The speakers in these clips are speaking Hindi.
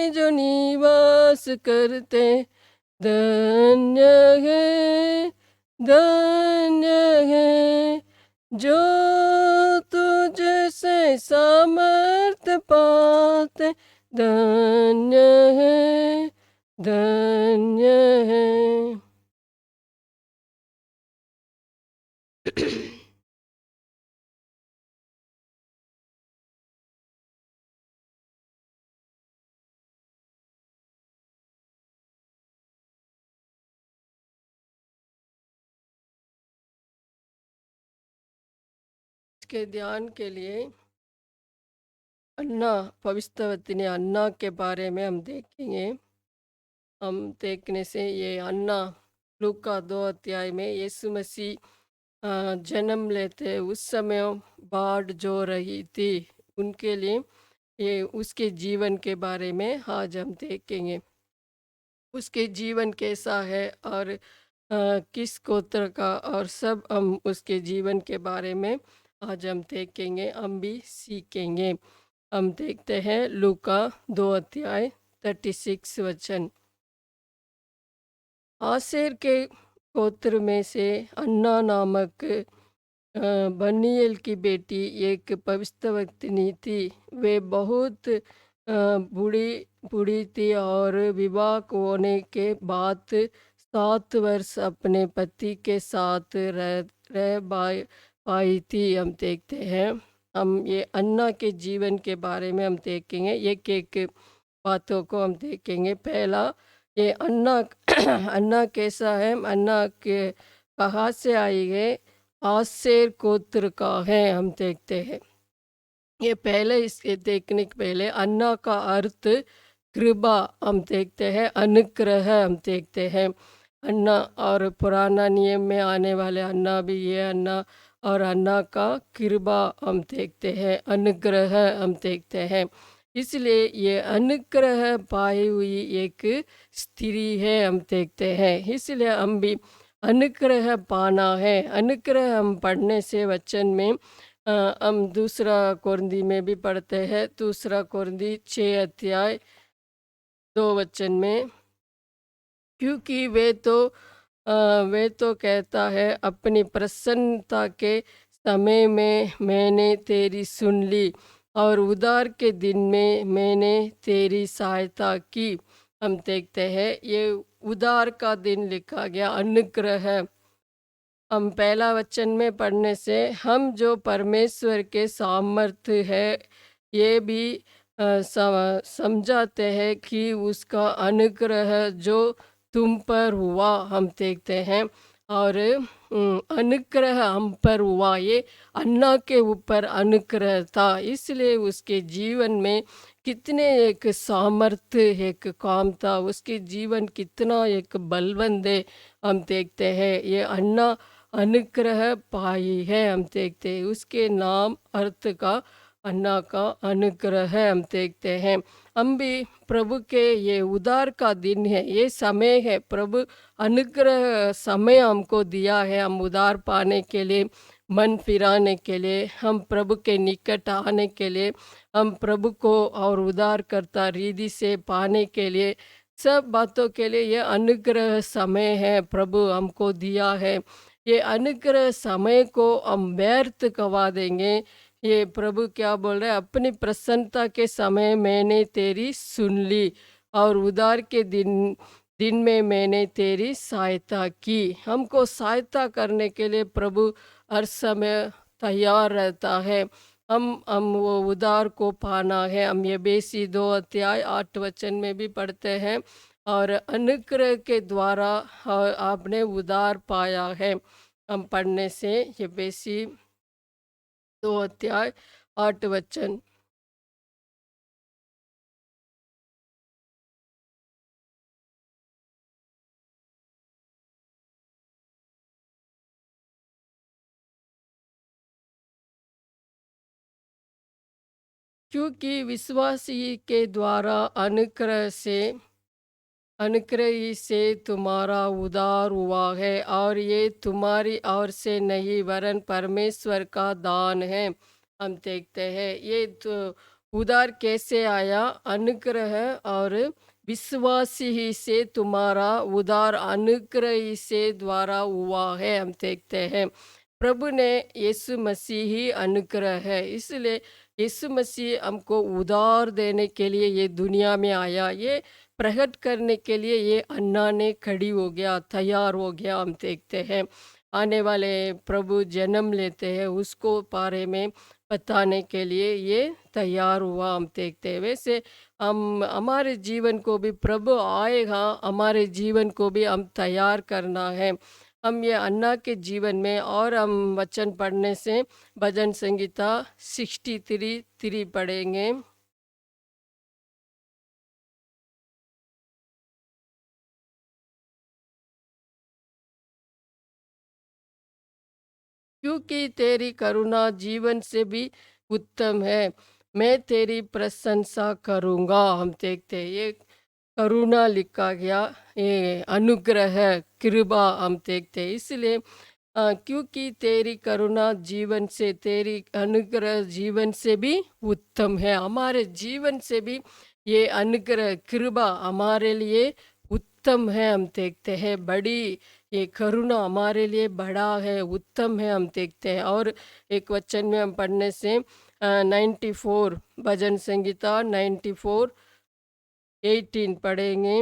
में जो निवास करते, धन्य है, धन्य है, जो तुझसे सामर्थ पाते, धन्य है, धन्य है। के ध्यान के लिए अन्ना, पवित्र वचन अन्ना के बारे में हम देखेंगे। हम देखने से ये अन्ना लूका 2 अध्याय में यीशु मसीह जन्म लेते उस समय बाढ़ जो रही थी उनके लिए, ये उसके जीवन के बारे में आज हम देखेंगे। उसके जीवन कैसा है और किस गोत्र का, और सब हम उसके जीवन के बारे में आज हम देखेंगे, हम भी सीखेंगे। हम देखते हैं लूका 2 अध्याय 36 वचन। आसेर के गोत्र में से अन्ना नामक बनीएल की बेटी एक भविष्यवक्तिनी थी। वे बहुत बूढ़ी बूढ़ी थी और विवाह होने के बाद 7 वर्ष अपने पति के साथ रह पाई थी। हम देखते हैं, हम ये अन्ना के जीवन के बारे में हम देखेंगे, एक एक बातों को हम देखेंगे। पहला, ये अन्ना अन्ना कैसा है, अन्ना के कहाँ से आई है, आसेर गोत्र का है। हम देखते हैं, ये पहले इसके देखने के पहले अन्ना का अर्थ कृपा हम देखते हैं, अनुग्रह हम देखते हैं। अन्ना और पुराना नियम में आने वाले अन्ना भी ये अन्ना, और अन्ना का कृपा हम देखते हैं, अनुग्रह हम देखते हैं। इसलिए ये अनुग्रह पाई हुई एक स्त्री है, हम देखते हैं। इसलिए हम भी अनुग्रह पाना है। अनुग्रह हम पढ़ने से वचन में हम दूसरा कोरिन्दी में भी पढ़ते हैं, दूसरा कोरिन्दी 6 अध्याय 2 वचन में, क्योंकि वे तो कहता है, अपनी प्रसन्नता के समय में मैंने तेरी सुन ली और उधार के दिन में मैंने तेरी सहायता की। हम देखते हैं, ये उधार का दिन लिखा गया, अनुग्रह। हम पहला वचन में पढ़ने से हम जो परमेश्वर के सामर्थ्य है ये भी समझाते हैं कि उसका अनुग्रह जो तुम पर हुआ, हम देखते हैं। और अनुग्रह हम पर हुआ, ये अन्ना के ऊपर अनुग्रह था, इसलिए उसके जीवन में कितने एक सामर्थ्य एक काम था, उसके जीवन कितना एक बलवंत है। हम देखते हैं, ये अन्ना अनुग्रह पाई है। हम देखते हैं, उसके नाम अर्थ का अन्ना का अनुग्रह है। हम देखते हैं, हम भी प्रभु के ये उद्धार का दिन है, ये समय है, प्रभु अनुग्रह समय हमको दिया है। हम उद्धार पाने के लिए, मन फिराने के लिए, हम प्रभु के निकट आने के लिए, हम प्रभु को और उद्धार करता रीति से पाने के लिए, सब बातों के लिए ये अनुग्रह समय है, प्रभु हमको दिया है। ये अनुग्रह समय को हम व्यर्थ गवा देंगे। ये प्रभु क्या बोल रहे हैं, अपनी प्रसन्नता के समय मैंने तेरी सुन ली और उद्धार के दिन दिन में मैंने तेरी सहायता की। हमको सहायता करने के लिए प्रभु हर समय तैयार रहता है। हम वो उद्धार को पाना है। हम ये बेसी 2 अध्याय 8 वचन में भी पढ़ते हैं, और अनुग्रह के द्वारा आपने उद्धार पाया है। हम पढ़ने से ये बेसी 2 अध्याय 8 वचन। क्योंकि विश्वासी के द्वारा अनुग्रह ही से तुम्हारा उद्धार हुआ है, और ये तुम्हारी ओर से नहीं वरन परमेश्वर का दान है। हम देखते हैं, ये तो उधार कैसे आया? अनुग्रह और विश्वासी ही से तुम्हारा उधार अनुग्रह ही से द्वारा हुआ है, हम देखते हैं। प्रभु ने यीशु मसीह ही अनुग्रह है, इसलिए यीशु मसीह हमको उधार देने के लिए ये दुनिया में आया। ये प्रकट करने के लिए ये अन्ना ने खड़ी हो गया, तैयार हो गया, हम देखते हैं। आने वाले प्रभु जन्म लेते हैं, उसको बारे में बताने के लिए ये तैयार हुआ, हम देखते हैं। वैसे हम हमारे जीवन को भी प्रभु आएगा, हमारे जीवन को भी हम तैयार करना है। हम ये अन्ना के जीवन में और हम वचन पढ़ने से भजन संगीता 63 पढ़ेंगे। क्योंकि तेरी करुणा जीवन से भी उत्तम है, मैं तेरी प्रशंसा करूँगा। हम देखते हैं ये करुणा लिखा गया, ये अनुग्रह है, कृपा, हम देखते हैं। इसलिए क्योंकि तेरी करुणा जीवन से, तेरी अनुग्रह जीवन से भी उत्तम है। हमारे जीवन से भी ये अनुग्रह कृपा हमारे लिए उत्तम है, हम देखते हैं। बड़ी ये करुणा हमारे लिए बड़ा है, उत्तम है, हम देखते हैं। और एक वचन में हम पढ़ने से 94 भजन संगीता 94:18 पढ़ेंगे।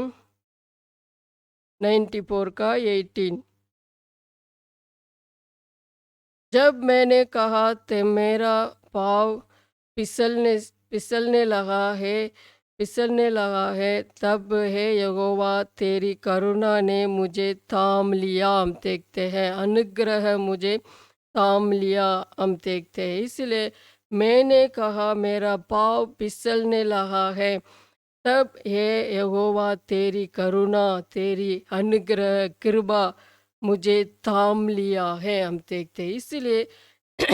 94 का 18। जब मैंने कहा ते मेरा पाँव फिसलने फिसलने लगा है फिसलने लगा है, तब है यहोवा तेरी करुणा ने मुझे थाम लिया। हम देखते हैं अनुग्रह मुझे थाम लिया, हम देखते हैं। इसलिए मैंने कहा मेरा पाँव फिसलने लगा है, तब हे यहोवा तेरी करुणा, तेरी अनुग्रह कृपा मुझे थाम लिया है, हम देखते हैं। इसलिए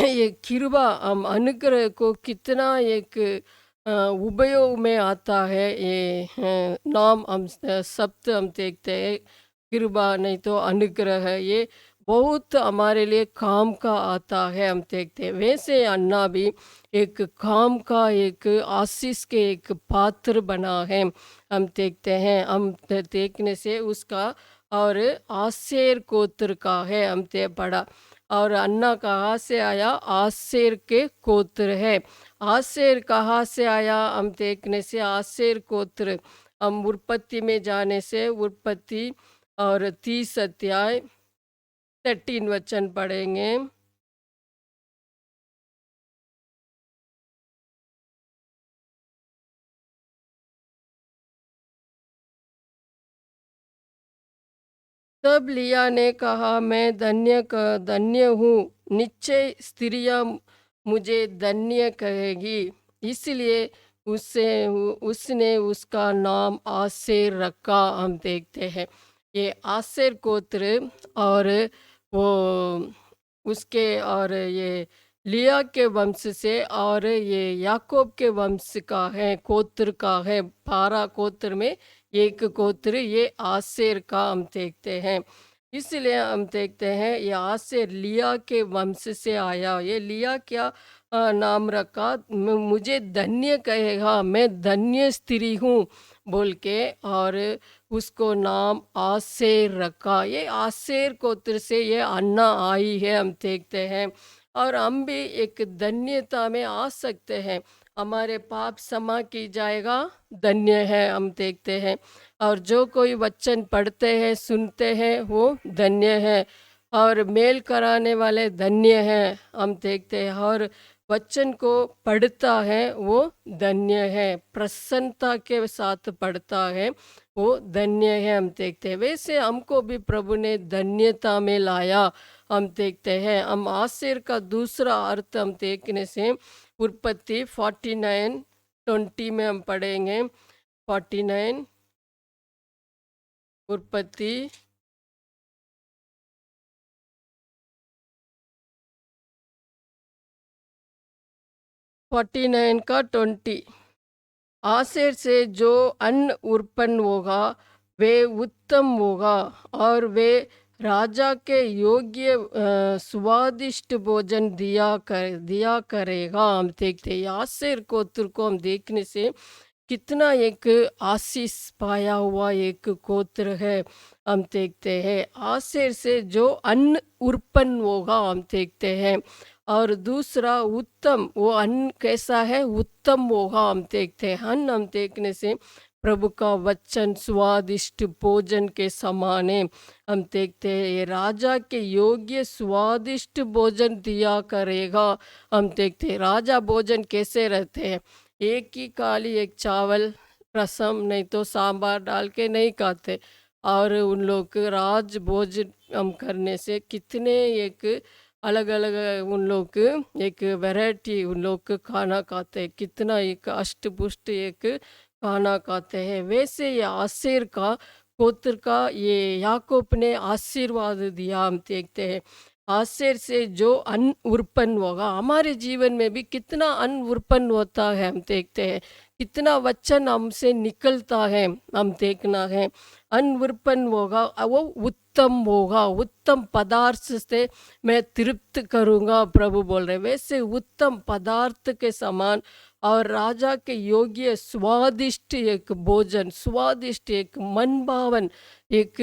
ये कृपा हम अनुग्रह को कितना एक उपयोग में आता है, ये नाम हम शब्द हम देखते हैं। कृपा नहीं तो अनुग्रह है, ये बहुत हमारे लिए काम का आता है, हम देखते हैं। वैसे अन्ना भी एक काम का, एक आशीष के एक पात्र बना है, हम देखते हैं। हम देखने से उसका और आशेर गोत्र का है, हम ते पढ़ा। और अन्ना कहाँ से आया? आशेर के गोत्र है। आशेर कहाँ से आया? हम देखने से आशेर गोत्र, हम उत्पत्ति में जाने से उत्पत्ति और 30 अध्याय 13 वचन पढ़ेंगे। तब लिया ने कहा मैं धन्य हूँ, निश्चय स्त्रियाँ मुझे धन्य कहेगी। इसलिए उसने उसका नाम आसेर रखा, हम देखते हैं। ये आसेर गोत्र और वो उसके और ये लिया के वंश से और ये याकूब के वंश का है, गोत्र का है। 12 गोत्र में एक गोत्र ये आसेर का, हम देखते हैं। इसलिए हम देखते हैं ये आसेर लिया के वंश से आया। ये लिया क्या नाम रखा? मुझे धन्य कहेगा, मैं धन्य स्त्री हूँ बोल के, और उसको नाम आसेर रखा। ये आसेर गोत्र से ये अन्ना आई है, हम देखते हैं। और हम भी एक धन्यता में आ सकते हैं। हमारे पाप क्षमा की जाएगा, धन्य है, हम देखते हैं। और जो कोई वचन पढ़ते हैं, सुनते हैं, वो धन्य है। और मेल कराने वाले धन्य हैं, हम देखते हैं। और वचन को पढ़ता है वो धन्य है, प्रसन्नता के साथ पढ़ता है वो धन्य है, हम देखते हैं। वैसे हमको भी प्रभु ने धन्यता में लाया, हम देखते हैं। हम आशीर का दूसरा अर्थ हम देखने से उत्पत्ति 49:20 में हम पढ़ेंगे। 49 उत्पत्ति 49 का 20। आशेर से जो अन्न उत्पन्न होगा वे उत्तम होगा, और वे राजा के योग्य स्वादिष्ट भोजन दिया करेगा। हम देखते हैं आसेर गोत्र को हम देखने से कितना एक आशीष पाया हुआ एक गोत्र है। हम देखते हैं आसेर से जो अन्न उत्पन्न होगा हम देखते हैं। और दूसरा उत्तम, वो अन्न कैसा है, उत्तम होगा हम देखते हैं। अन्न हम देखने से प्रभु का वचन स्वादिष्ट भोजन के समान है। हम देखते हैं ये राजा के योग्य स्वादिष्ट भोजन दिया करेगा। हम देखते हैं राजा भोजन कैसे रहते हैं, एक ही काली एक चावल रसम नहीं तो सांभर डाल के नहीं खाते। और उन लोग के राज भोजन हम करने से कितने एक अलग अलग उन लोग एक वैरायटी उन लोग के खाना खाते हैं, कितना एक अष्टपुष्ट एक खाना खाते हैं। वैसे ये आसेर का गोत्र का ये याकूब ने आशीर्वाद दिया। हम देखते हैं आसेर से जो अन्न उत्पन्न होगा, हमारे जीवन में भी कितना अन्न उत्पन्न होता है। हम देखते हैं कितना वचन हमसे निकलता है, हम देखना है। अन्न उत्पन्न होगा वो उत्तम होगा, उत्तम पदार्थ से मैं तृप्त करूँगा प्रभु बोल रहे। वैसे उत्तम पदार्थ के समान और राजा के योग्य स्वादिष्ट एक भोजन, स्वादिष्ट एक मन भावन एक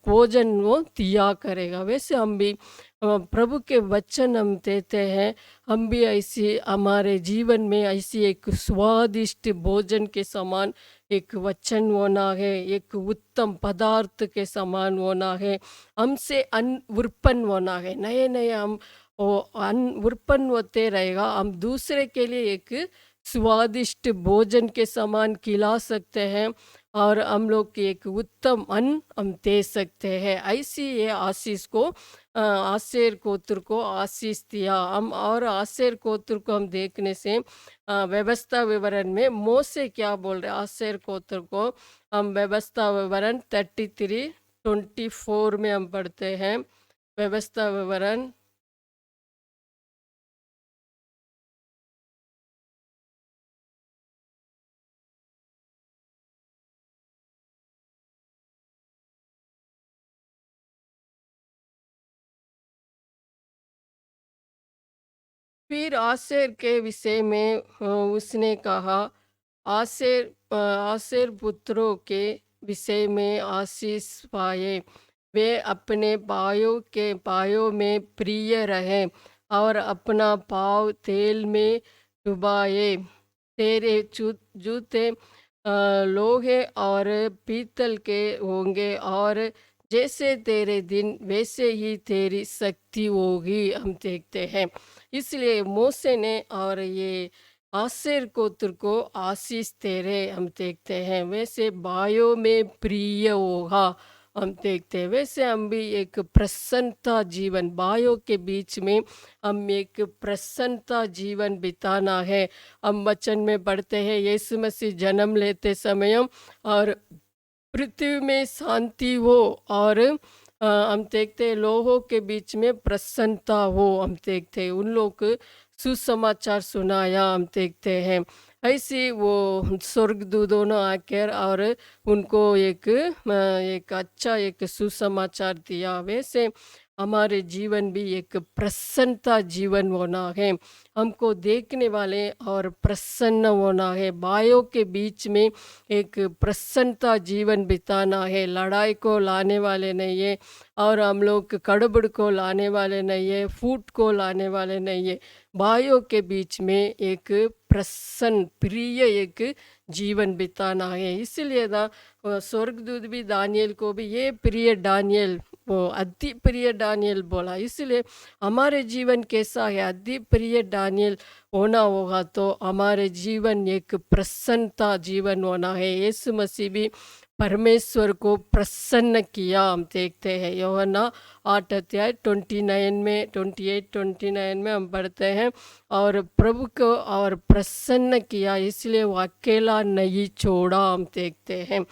भोजन वो दिया करेगा। वैसे हम भी प्रभु के वचन हम देते हैं, हम भी ऐसी हमारे जीवन में ऐसी एक स्वादिष्ट भोजन के समान एक वचन होना है, एक उत्तम पदार्थ के समान होना है। हमसे अन्न उत्पन्न होना है, नए नए हम वो अन्न उत्पन्न होते रहेगा। हम दूसरे के लिए एक स्वादिष्ट भोजन के समान खिला सकते हैं और हम लोग की एक उत्तम अन्न हम दे सकते हैं। ऐसी ये आशीष को आसेर गोत्र को आशीष दिया हम। और आसेर गोत्र को हम देखने से व्यवस्था विवरण में मोसे क्या बोल रहे हैं आसेर गोत्र को, हम व्यवस्था विवरण 33:24 में हम पढ़ते हैं। व्यवस्था विवरण फिर आसेर के विषय में उसने कहा, आसेर पुत्रों के विषय में आशीष पाए, वे अपने पायों में प्रिय रहे और अपना पाँव तेल में डुबाए। तेरे जूते लोहे और पीतल के होंगे और जैसे तेरे दिन वैसे ही तेरी शक्ति होगी। हम देखते हैं इसलिए मूसे ने और ये आसेर गोत्र को आशीष दे रहे। हम देखते हैं वैसे भाइयों में प्रिय होगा। हम देखते हैं वैसे हम भी एक प्रसन्नता जीवन भाइयों के बीच में हम एक प्रसन्नता जीवन बिताना है। हम वचन में पढ़ते हैं यीशु मसीह जन्म लेते समय और पृथ्वी में शांति हो और हम देखते हैं लोगों के बीच में प्रसन्नता हो। हम देखते हैं उन लोग को सुसमाचार सुनाया। हम देखते हैं ऐसे वो स्वर्गदूतों ने आकर और उनको एक अच्छा एक सुसमाचार दिया। वैसे हमारे जीवन भी एक प्रसन्नता जीवन होना है, हमको देखने वाले और प्रसन्न होना है। भाइयों के बीच में एक प्रसन्नता जीवन बिताना है, लड़ाई को लाने वाले नहीं है और हम लोग गड़बड़ को लाने वाले नहीं है, फूट को लाने वाले नहीं है। भाइयों के बीच में एक प्रसन्न प्रिय एक जीवन बिताना है। इसलिए ना वो स्वर्गदूत भी दानियल को भी ये प्रिय दानियल, वो अति प्रिय दानियल बोला। इसलिए हमारे जीवन कैसा है, अति प्रिय दानियल होना होगा तो हमारे जीवन एक प्रसन्नता जीवन होना है। यीशु मसीह भी परमेश्वर को प्रसन्न किया। हम देखते हैं यूहन्ना 8:29 में 28-29 में हम पढ़ते हैं और प्रभु को और प्रसन्न किया, इसलिए वो अकेला नहीं छोड़ा। हम देखते हैं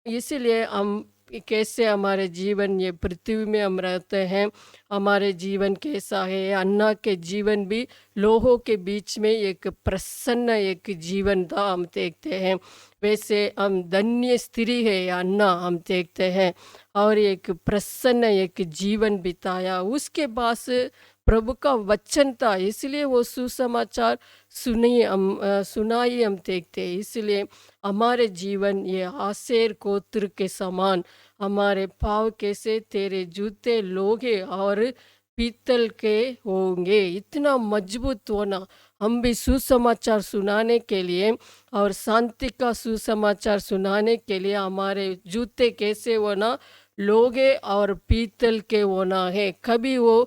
इसलिए हम कैसे हमारे जीवन ये पृथ्वी में हम रहते हैं, हमारे जीवन कैसा है। अन्ना के जीवन भी लोगों के बीच में एक प्रसन्न एक जीवन था, हम देखते हैं। वैसे हम धन्य स्त्री है अन्ना, हम देखते हैं। और एक प्रसन्न एक जीवन बिताया, उसके पास प्रभु का वचन था, इसलिए वो सुसमाचार सुनाई हम देखते हैं। इसलिए हमारे जीवन ये आसेर गोत्र के समान, हमारे पाँव कैसे तेरे जूते लोहे और पीतल के होंगे, इतना मजबूत होना। हम भी सुसमाचार सुनाने के लिए और शांति का सुसमाचार सुनाने के लिए हमारे जूते कैसे होना, लोहे और पीतल के होना है। कभी वो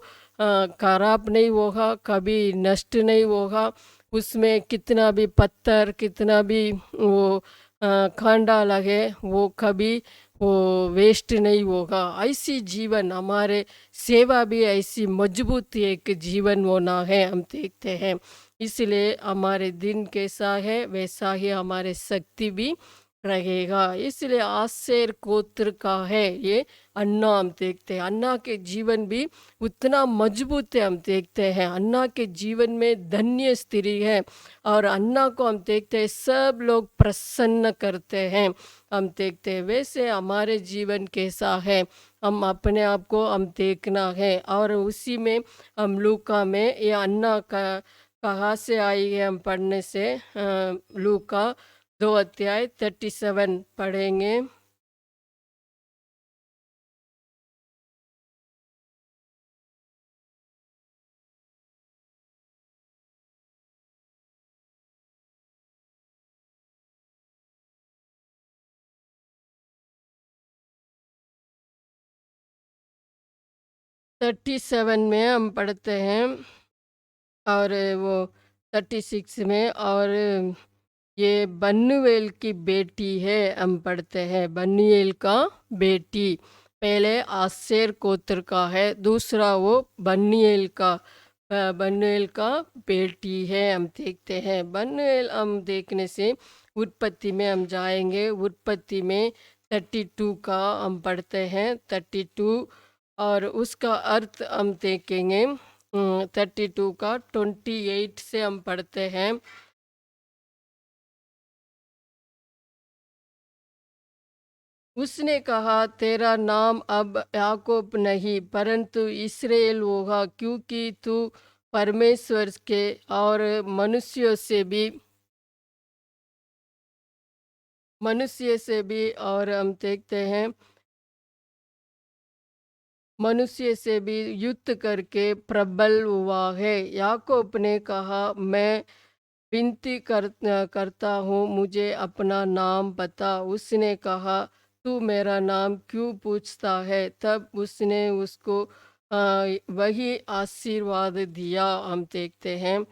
खराब नहीं होगा, कभी नष्ट नहीं होगा। उसमें कितना भी पत्थर, कितना भी वो कांटा लगे, वो कभी वो वेस्ट नहीं होगा। ऐसी जीवन हमारे सेवा भी ऐसी मजबूत एक जीवन होना है, हम देखते हैं। इसलिए हमारे दिन कैसा है वैसा ही हमारे शक्ति भी रहेगा। इसलिए आसेर गोत्र का है ये अन्ना, हम देखते हैं। अन्ना के जीवन भी उतना मजबूत है, हम देखते हैं। अन्ना के जीवन में धन्य स्त्री है, और अन्ना को हम देखते हैं सब लोग प्रसन्न करते हैं, हम देखते हैं। वैसे हमारे जीवन कैसा है, हम अपने आप को हम देखना है। और उसी में हम लूका में ये अन्ना का कहाँ से आई है, हम पढ़ने से लूका 2 अध्याय 37 पढ़ेंगे। थर्टी सेवन में हम पढ़ते हैं, और वो 36 में, और ये बन्नुएल की बेटी है, हम पढ़ते हैं। बन्नुएल का बेटी, पहले आसेर गोत्र का है, दूसरा वो बन्नुएल का बेटी है, हम देखते हैं। बन्नुएल हम देखने से उत्पत्ति में हम जाएंगे। उत्पत्ति में 32 का हम पढ़ते हैं, 32, और उसका अर्थ हम देखेंगे। 32 का 28 से हम पढ़ते हैं। उसने कहा, तेरा नाम अब याकूब नहीं परंतु इसराएल होगा, क्योंकि तू परमेश्वर के और मनुष्य से भी, और हम देखते हैं मनुष्य से भी युद्ध करके प्रबल हुआ है। याकूब ने कहा, मैं करता हूँ, मुझे अपना नाम बता। उसने कहा, तू मेरा नाम क्यों पूछता है? तब उसने उसको वही आशीर्वाद दिया, हम देखते हैं।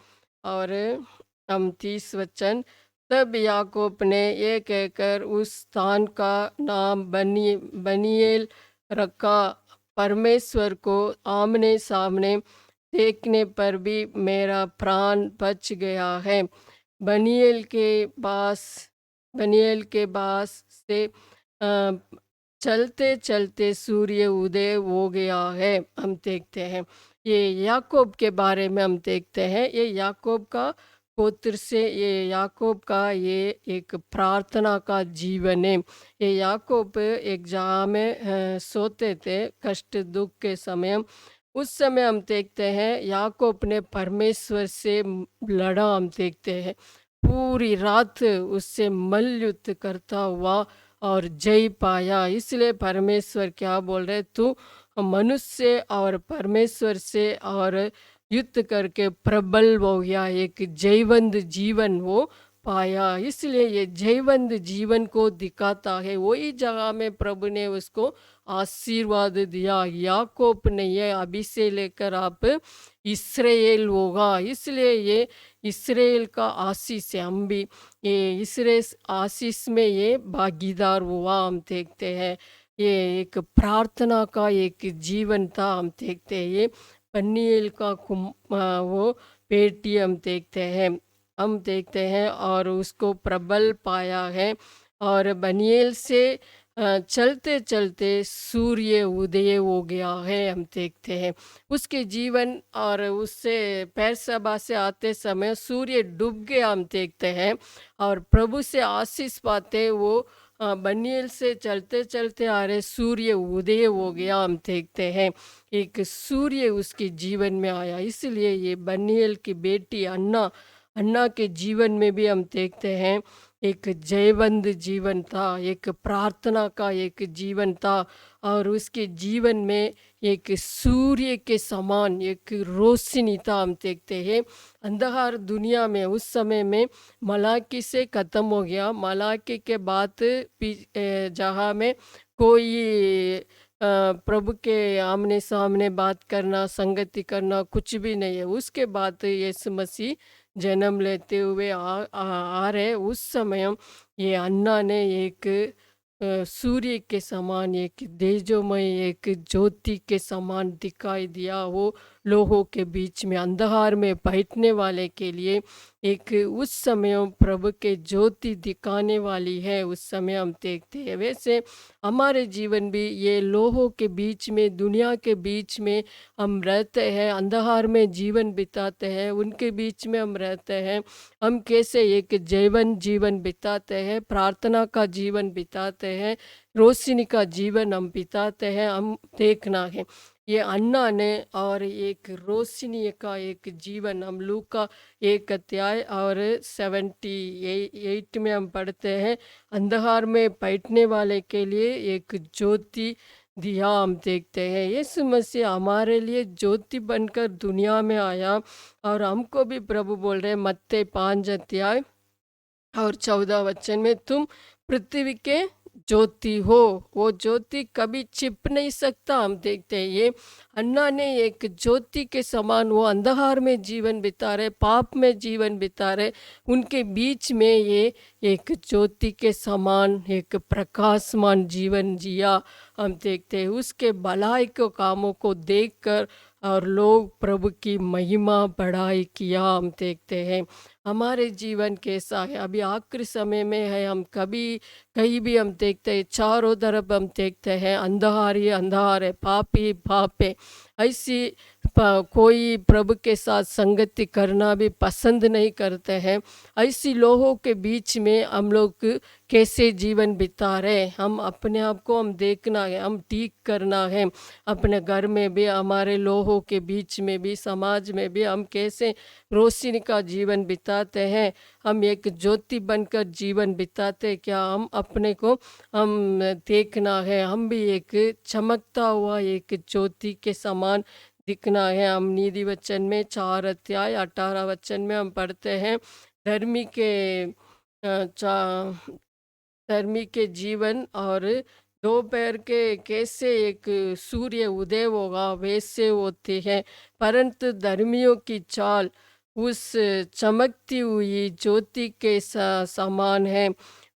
और हम 30 वचन, तब याकूब ने ये कहकर उस स्थान का नाम बनीएल रखा, परमेश्वर को आमने सामने देखने पर भी मेरा प्राण बच गया है। बनीएल के पास बनीएल के पास से अ, चलते चलते सूर्य उदय हो गया है, हम देखते हैं। ये याकूब के बारे में हम देखते हैं। ये याकूब का गोत्र से, ये याकूब का ये एक प्रार्थना का जीवन है। ये याकूब एक जगह में सोते थे, कष्ट दुख के समय। उस समय हम देखते हैं याकूब ने परमेश्वर से लड़ा, हम देखते हैं। पूरी रात उससे मल्लयुद्ध करता हुआ और जय पाया। इसलिए परमेश्वर क्या बोल रहे, तू मनुष्य और परमेश्वर से और युद्ध करके प्रबल हो गया, एक जयवंत जीवन वो पाया। इसलिए ये जयवंत जीवन को दिखाता है। वही जगह में प्रभु ने उसको आशीर्वाद दिया, याकूब नहीं है, अभी से लेकर आप इसराइल होगा। इसलिए ये इसराइल का आशीष है। हम भी ये इसराइल आशीष में ये भागीदार हुआ, हम देखते हैं। ये एक प्रार्थना का एक जीवन था, हम देखते हैं। ये पन्निएल का वो बेटी, हम देखते हैं और उसको प्रबल पाया है। और बनिएल से चलते चलते सूर्य उदय हो गया है, हम देखते हैं उसके जीवन। और उससे पैरसभा से आते समय सूर्य डूब गया, हम देखते हैं। और प्रभु से आशीष पाते वो बनियल से चलते चलते आ रहे सूर्य उदय हो गया, हम देखते हैं। एक सूर्य उसके जीवन में आया, इसलिए ये बनियल की बेटी अन्ना, अन्ना के जीवन में भी हम देखते हैं एक जयवंत जीवन था, एक प्रार्थना का एक जीवन था। और उसके जीवन में एक सूर्य के समान एक रोशनी था, हम देखते हैं। अंधकार दुनिया में उस समय में मलाकी से ख़त्म हो गया। मलाकी के बाद जहाँ में कोई प्रभु के आमने सामने बात करना, संगति करना कुछ भी नहीं है। उसके बाद यीशु मसीह जन्म लेते हुए आ रहे उस समय ये अन्ना ने एक सूर्य के समान, एक तेजोमय, एक ज्योति के समान दिखाई दिया। वो लोगों के बीच में अंधकार में बैठने वाले के लिए एक उस समय प्रभु के ज्योति दिखाने वाली है, उस समय हम देखते हैं। वैसे हमारे जीवन भी ये लोगों के बीच में, दुनिया के बीच में हम रहते हैं, अंधकार में जीवन बिताते हैं, उनके बीच में हम रहते हैं। हम कैसे एक जीवन जीवन बिताते हैं, प्रार्थना का जीवन बिताते हैं, रोशनी का जीवन हम बिताते हैं, हम देखना है। ये अन्ना ने और एक रोशनी का एक जीवन हम लूका 1 अध्याय और 78 में हम पढ़ते हैं। अंधकार में बैठने वाले के लिए एक ज्योति दिया, हम देखते हैं। यीशु मसीह हमारे लिए ज्योति बनकर दुनिया में आया। और हमको भी प्रभु बोल रहे हैं मत्ती 5 अध्याय और 14 वचन में, तुम पृथ्वी के ज्योति हो। वो ज्योति कभी छिप नहीं सकता, हम देखते हैं। ये अन्ना ने एक ज्योति के समान, वो अंधकार में जीवन बिता रहे, पाप में जीवन बिता रहे, उनके बीच में ये एक ज्योति के समान एक प्रकाशमान जीवन जिया, हम देखते हैं। उसके भलाई के कामों को देखकर और लोग प्रभु की महिमा बढ़ाई किया, हम देखते हैं। हमारे जीवन कैसा है, अभी आखिरी समय में है। हम कभी कहीं भी हम देखते हैं, चारों तरफ हम देखते हैं अंधकार ही अंधकार है, पाप ही पाप है। ऐसी कोई प्रभु के साथ संगति करना भी पसंद नहीं करते हैं। ऐसी लोगों के बीच में हम लोग कैसे जीवन बिता रहे, हम अपने आप को हम देखना है, हम ठीक करना है। अपने घर में भी, हमारे लोगों के बीच में भी, समाज में भी हम कैसे रोशनी का जीवन बिताते हैं, हम एक ज्योति बनकर जीवन बिताते हैं। क्या हम अपने को हम देखना है, हम भी एक चमकता हुआ एक ज्योति के समान दिखना है। हम नीति वचन में 4 अध्याय 18 वचन में हम पढ़ते हैं, धर्मी के धर्मी के जीवन और दोपहर के कैसे एक सूर्य उदय होगा वैसे होते हैं, परंतु धर्मियों की चाल उस चमकती हुई ज्योति के समान है,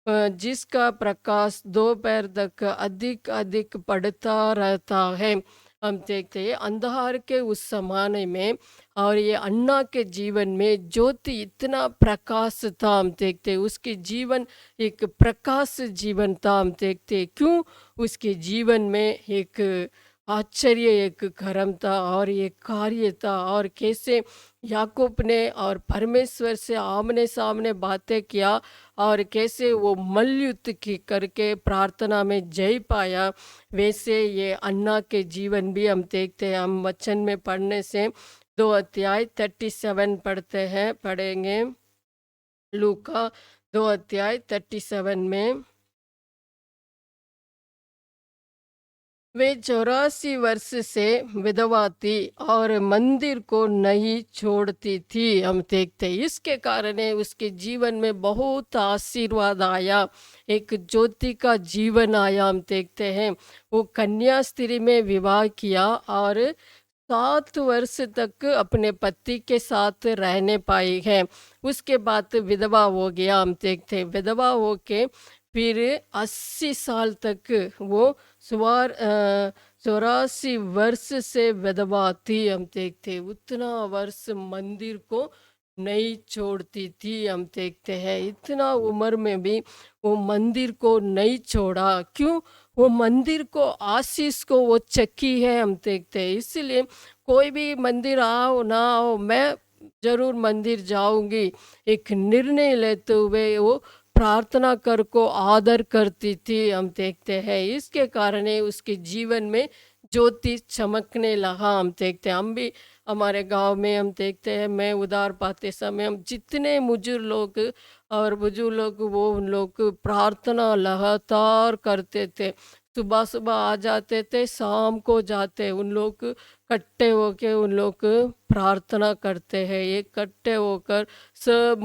जिसका प्रकाश दोपहर तक अधिक अधिक बढ़ता रहता है। हम देखते हैं अंधकार के उस जमाने में और ये अन्ना के जीवन में ज्योति इतना प्रकाश था, हम देखते हैं। उसके जीवन एक प्रकाश जीवन था, हम देखते हैं। क्यों? उसके जीवन में एक आश्चर्य एक कर्म था और एक कार्य था। और कैसे याकूब ने और परमेश्वर से आमने सामने बातें किया और कैसे वो मल्लयुद्ध की करके प्रार्थना में जय पाया, वैसे ये अन्ना के जीवन भी हम देखते हैं। हम वचन में पढ़ने से 2 अध्याय 37 पढ़ेंगे। लूका 2 अध्याय 37 में, वे 84 वर्ष से विधवा थी और मंदिर को नहीं छोड़ती थी, हम देखते हैं। इसके कारण उसके जीवन में बहुत आशीर्वाद आया, एक ज्योति का जीवन आया, हम देखते हैं। वो कन्या स्त्री में विवाह किया और 7 वर्ष तक अपने पति के साथ रहने पाई है। उसके बाद विधवा हो गया, हम देखते हैं। विधवा हो के फिर 80 साल तक वो 84 वर्ष से विधवा थी, हम देखते हैं। उतना वर्ष मंदिर को नहीं छोड़ती थी। हम देखते हैं इतना उम्र में भी वो मंदिर को नहीं छोड़ा। क्यों? वो मंदिर को, आशीष को वो चखी है, हम देखते हैं। इसलिए कोई भी मंदिर आओ ना आओ, मैं ज़रूर मंदिर जाऊँगी। एक निर्णय लेते हुए वो प्रार्थना कर को आदर करती थी, हम देखते हैं। इसके कारण ही उसके जीवन में ज्योति चमकने लगा, हम देखते हैं। हम भी हमारे गांव में हम देखते हैं, मैं उधार पाते समय हम जितने मुजुर लोग और बुजुर्ग लोग, वो उन लोग प्रार्थना लगातार करते थे। सुबह सुबह आ जाते थे, शाम को जाते, उन लोग इकट्ठे होके उन लोग प्रार्थना करते हैं। इकट्ठे होकर सब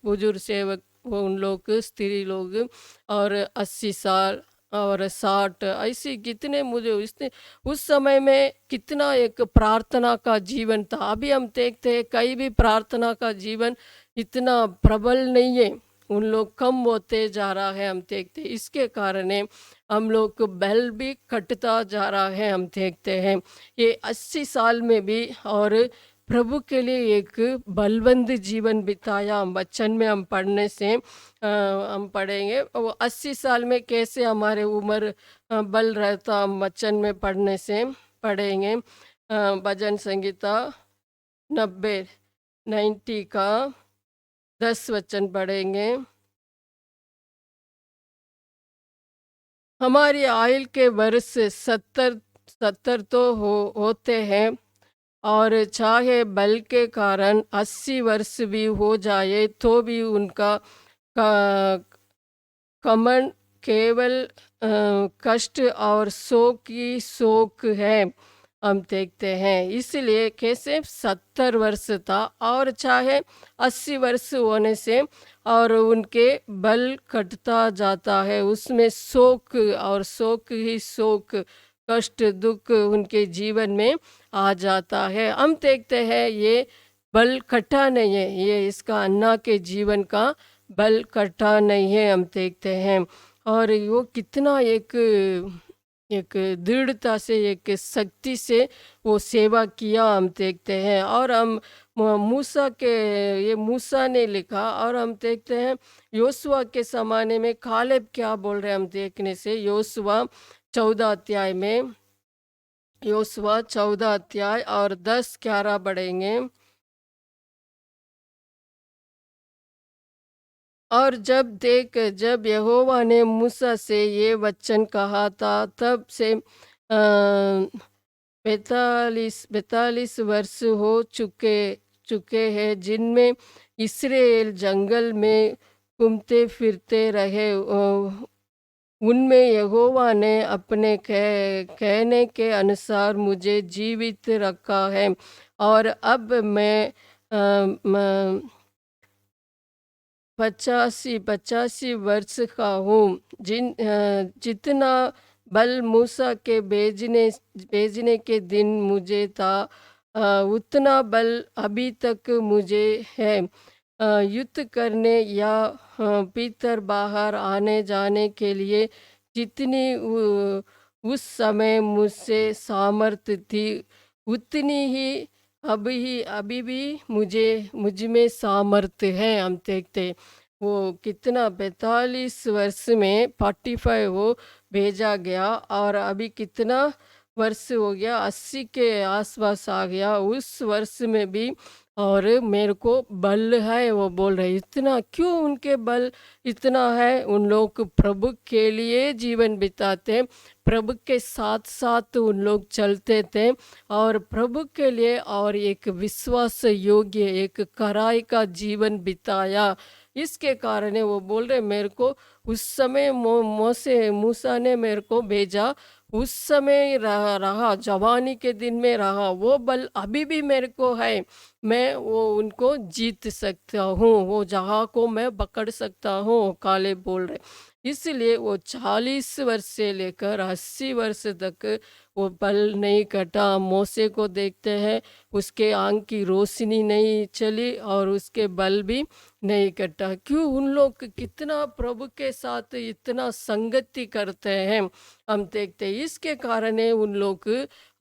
बुजुर्ग सेवक, वो उन लोग स्त्री लोग, और 80 साल और 60, ऐसे कितने मुझे उस समय में कितना एक प्रार्थना का जीवन था। अभी हम देखते हैं कहीं भी प्रार्थना का जीवन इतना प्रबल नहीं है, उन लोग कम होते जा रहा है, हम देखते हैं। इसके कारण है हम लोग को बल भी कटता जा रहा है, हम देखते हैं। ये 80 साल में भी और प्रभु के लिए एक बलवंत जीवन बिताया। हम वचन में हम पढ़ने से हम पढ़ेंगे वो 80 साल में कैसे हमारे उम्र बल रहता, हम वचन में पढ़ने से पढ़ेंगे। भजन संगीता 90 का 10 वचन पढ़ेंगे। हमारी आयु के वर्ष 70 तो होते हैं, और चाहे बल के कारण 80 वर्ष भी हो जाए तो भी उनका का कमन केवल कष्ट और शोक की शोक है, हम देखते हैं। इसलिए कैसे 70 वर्ष था, और चाहे 80 वर्ष होने से और उनके बल कटता जाता है, उसमें शोक और शोक ही शोक, कष्ट दुख उनके जीवन में आ जाता है। हम देखते हैं ये बल कटा नहीं है, ये इसका अन्ना के जीवन का बल कटा नहीं है, हम देखते हैं। और वो कितना एक एक दृढ़ता से, एक शक्ति से वो सेवा किया, हम देखते हैं। और हम मूसा के, ये मूसा ने लिखा, और हम देखते हैं योशुआ के ज़माने में कालेब क्या बोल रहे हैं, हम देखने से योशुआ 14 अध्याय में, योशुआ 14 अध्याय और 10-11 बढ़ेंगे। और जब यहोवा ने मूसा से ये वचन कहा था, तब से 45 वर्ष हो चुके हैं, जिनमें इसराइल जंगल में घूमते फिरते रहे। उनमें यहोवा ने अपने कहने के अनुसार मुझे जीवित रखा है, और अब मैं 85 वर्ष का हूँ। जितना बल मूसा के भेजने के दिन मुझे था, उतना बल अभी तक मुझे है। युद्ध करने या भीतर बाहर आने जाने के लिए जितनी उस समय मुझसे सामर्थ्य थी, उतनी ही अभी भी मुझ में सामर्थ्य है, हम देखते। वो कितना 45 वर्ष में 45 वो भेजा गया, और अभी कितना वर्ष हो गया, 80 के आसपास आ गया उस वर्ष में भी। और मेरे को बल है, वो बोल रहे। इतना क्यों उनके बल इतना है? उन लोग प्रभु के लिए जीवन बिताते, प्रभु के साथ साथ उन लोग चलते थे, और प्रभु के लिए और एक विश्वास योग्य एक कड़ाई का जीवन बिताया। इसके कारण है वो बोल रहे, मेरे को उस समय मूसा ने मेरे को भेजा, उस समय रहा जवानी के दिन में रहा, वो बल अभी भी मेरे को है। मैं वो उनको जीत सकता हूँ, वो जगह को मैं पकड़ सकता हूँ, काले बोल रहे। इसलिए वो 40 वर्ष से लेकर 80 वर्ष तक वो बल नहीं कटा। मोसे को देखते हैं, उसके आँख की रोशनी नहीं चली और उसके बल भी नहीं कटा। क्यों? उन लोग कितना प्रभु के साथ इतना संगति करते हैं, हम देखते हैं। इसके कारण है उन लोग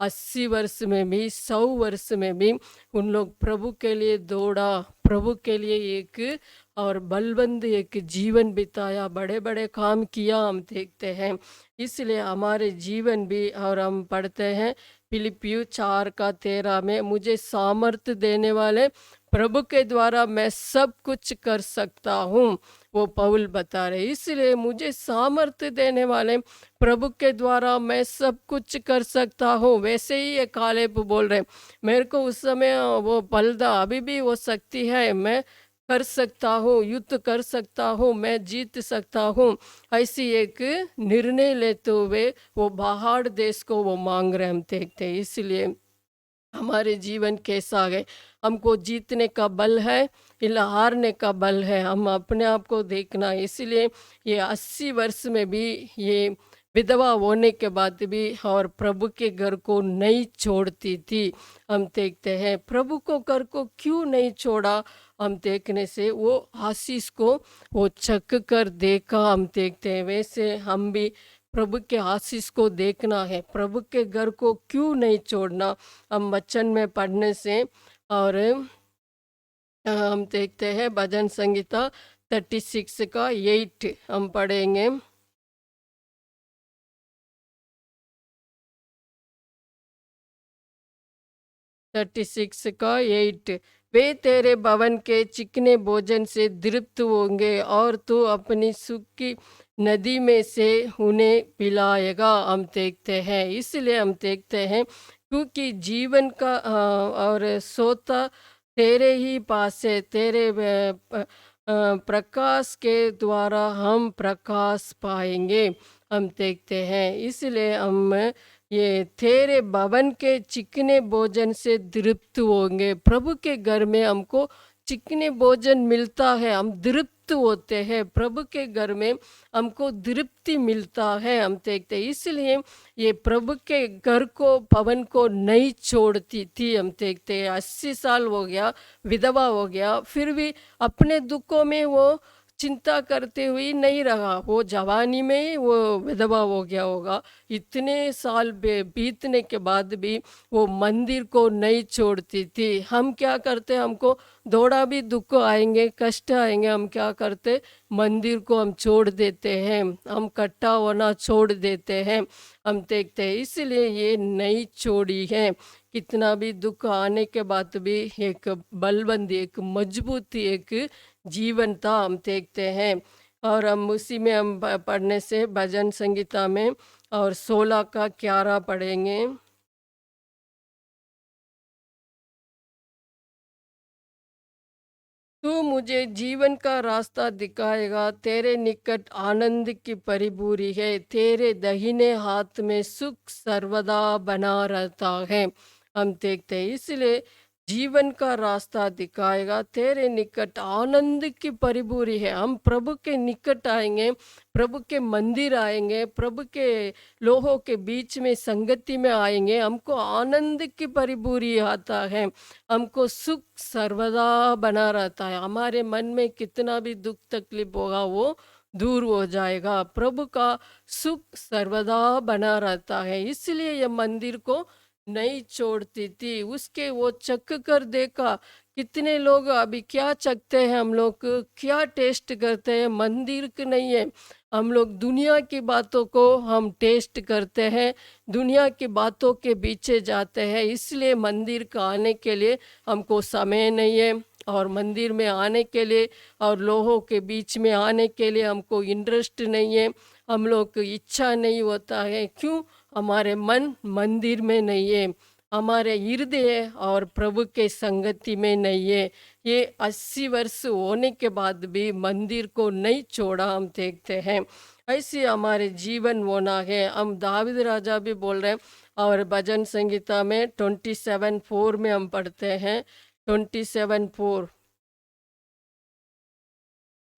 80 वर्ष में भी, 100 वर्ष में भी उन लोग प्रभु के लिए दौड़ा, प्रभु के लिए एक और बलवंत एक जीवन बिताया, बड़े-बड़े काम किया, हम देखते हैं। इसलिए हमारे जीवन भी, और हम पढ़ते हैं फिलिपियो 4 का 13 में, मुझे सामर्थ्य देने वाले प्रभु के द्वारा मैं सब कुछ कर सकता हूँ, वो पौल बता रहे। इसलिए मुझे सामर्थ्य देने वाले प्रभु के द्वारा मैं सब कुछ कर सकता हूँ। वैसे ही ये कालेब बोल रहे, मेरे को उस समय वो बल था, अभी भी वो शक्ति है, मैं कर सकता हूँ, युद्ध कर सकता हूँ, मैं जीत सकता हूँ। ऐसी एक निर्णय लेते हुए वो पहाड़ देश को वो मांग रहे, हम देखते हैं। इसलिए हमारे जीवन कैसा है, हमको जीतने का बल है या हारने का बल है, हम अपने आप को देखना है। इसलिए ये 80 वर्ष में भी ये विधवा होने के बाद भी और प्रभु के घर को नहीं छोड़ती थी, हम देखते हैं। प्रभु को घर को क्यों नहीं छोड़ा, हम देखने से वो आशीष को वो चख कर देखा, हम देखते हैं। वैसे हम भी प्रभु के आशीष को देखना है, प्रभु के घर को क्यों नहीं छोड़ना, हम वचन में पढ़ने से। और हम देखते हैं भजन संगीता 36 का 8 हम पढ़ेंगे। 36 का 8, वे तेरे भवन के चिकने भोजन से तृप्त होंगे और तू अपनी सुख की नदी में से उन्हें पिलाएगा, हम देखते हैं। इसलिए हम देखते हैं क्योंकि जीवन का और सोता तेरे ही पास है, तेरे प्रकाश के द्वारा हम प्रकाश पाएंगे, हम देखते हैं। इसलिए हम ये तेरे भवन के चिकने भोजन से तृप्त होंगे। प्रभु के घर में हमको चिकने भोजन मिलता है, हम तृप्त होते हैं। प्रभु के घर में हमको तृप्ति मिलता है, हम देखते हैं। इसलिए ये प्रभु के घर को, भवन को नहीं छोड़ती थी, हम देखते हैं। 80 साल हो गया, विधवा हो गया, फिर भी अपने दुखों में वो चिंता करते हुए नहीं रहा। वो जवानी में ही वो विधवा हो गया होगा। इतने साल बीतने के बाद भी वो मंदिर को नहीं छोड़ती थी। हम क्या करते, हमको थोड़ा भी दुख आएंगे, कष्ट आएंगे, हम क्या करते, मंदिर को हम छोड़ देते हैं, हम इकट्ठा होना छोड़ देते हैं, हम देखते हैं। इसलिए ये नहीं छोड़ी है। कितना भी दुख आने के बाद भी एक बलवंत, एक मजबूती, एक जीवन था, हम देखते हैं। और हम उसी में हम पढ़ने से भजन संगीता में और 16 का 11 पढ़ेंगे। तू मुझे जीवन का रास्ता दिखाएगा, तेरे निकट आनंद की परिपूरी है, तेरे दाहिने हाथ में सुख सर्वदा बना रहता है, हम देखते हैं। इसलिए जीवन का रास्ता दिखाएगा, तेरे निकट आनंद की परिपूरी है। हम प्रभु के निकट आएंगे, प्रभु के मंदिर आएंगे, प्रभु के लोगों के बीच में संगति में आएंगे, हमको आनंद की परिपूरी आता है, हमको सुख सर्वदा बना रहता है। हमारे मन में कितना भी दुख तकलीफ होगा वो दूर हो जाएगा। प्रभु का सुख सर्वदा बना रहता है। इसलिए ये मंदिर को नहीं छोड़ती थी। उसके वो चख कर देखा। कितने लोग अभी क्या चखते हैं, हम लोग क्या टेस्ट करते हैं, मंदिर के नहीं है। हम लोग दुनिया की बातों को हम टेस्ट करते हैं, दुनिया की बातों के पीछे जाते हैं। इसलिए मंदिर का आने के लिए हमको समय नहीं है, और मंदिर में आने के लिए और लोगों के बीच में आने के लिए हमको इंटरेस्ट नहीं है, हम लोग को इच्छा नहीं होता है। क्यों? हमारे मन मंदिर में नहीं है, हमारे हृदय और प्रभु के संगति में नहीं है। ये 80 वर्ष होने के बाद भी मंदिर को नहीं छोड़ा, हम देखते हैं। ऐसे हमारे जीवन होना है। हम दाऊद राजा भी बोल रहे हैं, और भजन संगीता में 27:4 में हम पढ़ते हैं। 27:4,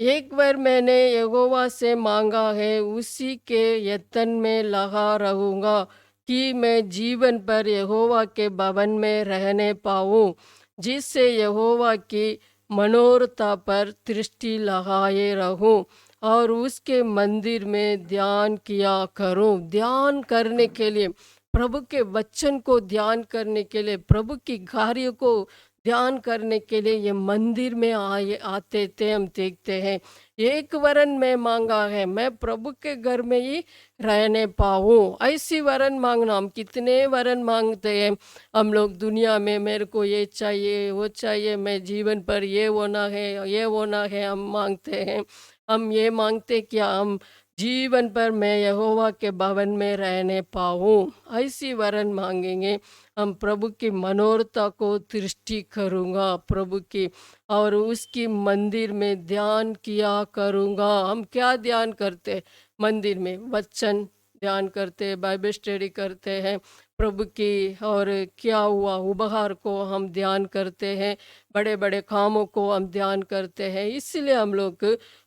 एक बार मैंने यहोवा से मांगा है, उसी के यत्न में लगा रहूँगा कि मैं जीवन पर यहोवा के भवन में रहने पाऊँ, जिससे यहोवा की मनोरथा पर दृष्टि लगाए रहूँ और उसके मंदिर में ध्यान किया करूँ। ध्यान करने के लिए, प्रभु के वचन को ध्यान करने के लिए, प्रभु की कार्य को ध्यान करने के लिए ये मंदिर में आए आते थे, हम देखते हैं। एक वरन मैं मांगा है, मैं प्रभु के घर में ही रहने पाऊँ। ऐसी वरन मांगना, हम कितने वरन मांगते हैं हम लोग दुनिया में, मेरे को ये चाहिए, वो चाहिए, मैं जीवन पर ये होना है, ये होना है, हम मांगते हैं। हम ये मांगते क्या, हम जीवन पर मैं यहोवा के भवन में रहने पाऊँ, ऐसी वरन मांगेंगे। हम प्रभु की मनोरथा को दृष्टि करूँगा, प्रभु की, और उसकी मंदिर में ध्यान किया करूँगा। हम क्या ध्यान करते मंदिर में? वचन ध्यान करते, बाइबल स्टडी करते हैं प्रभु की, और क्या हुआ उपहार को हम ध्यान करते हैं, बड़े बड़े कामों को हम ध्यान करते हैं। इसलिए हम लोग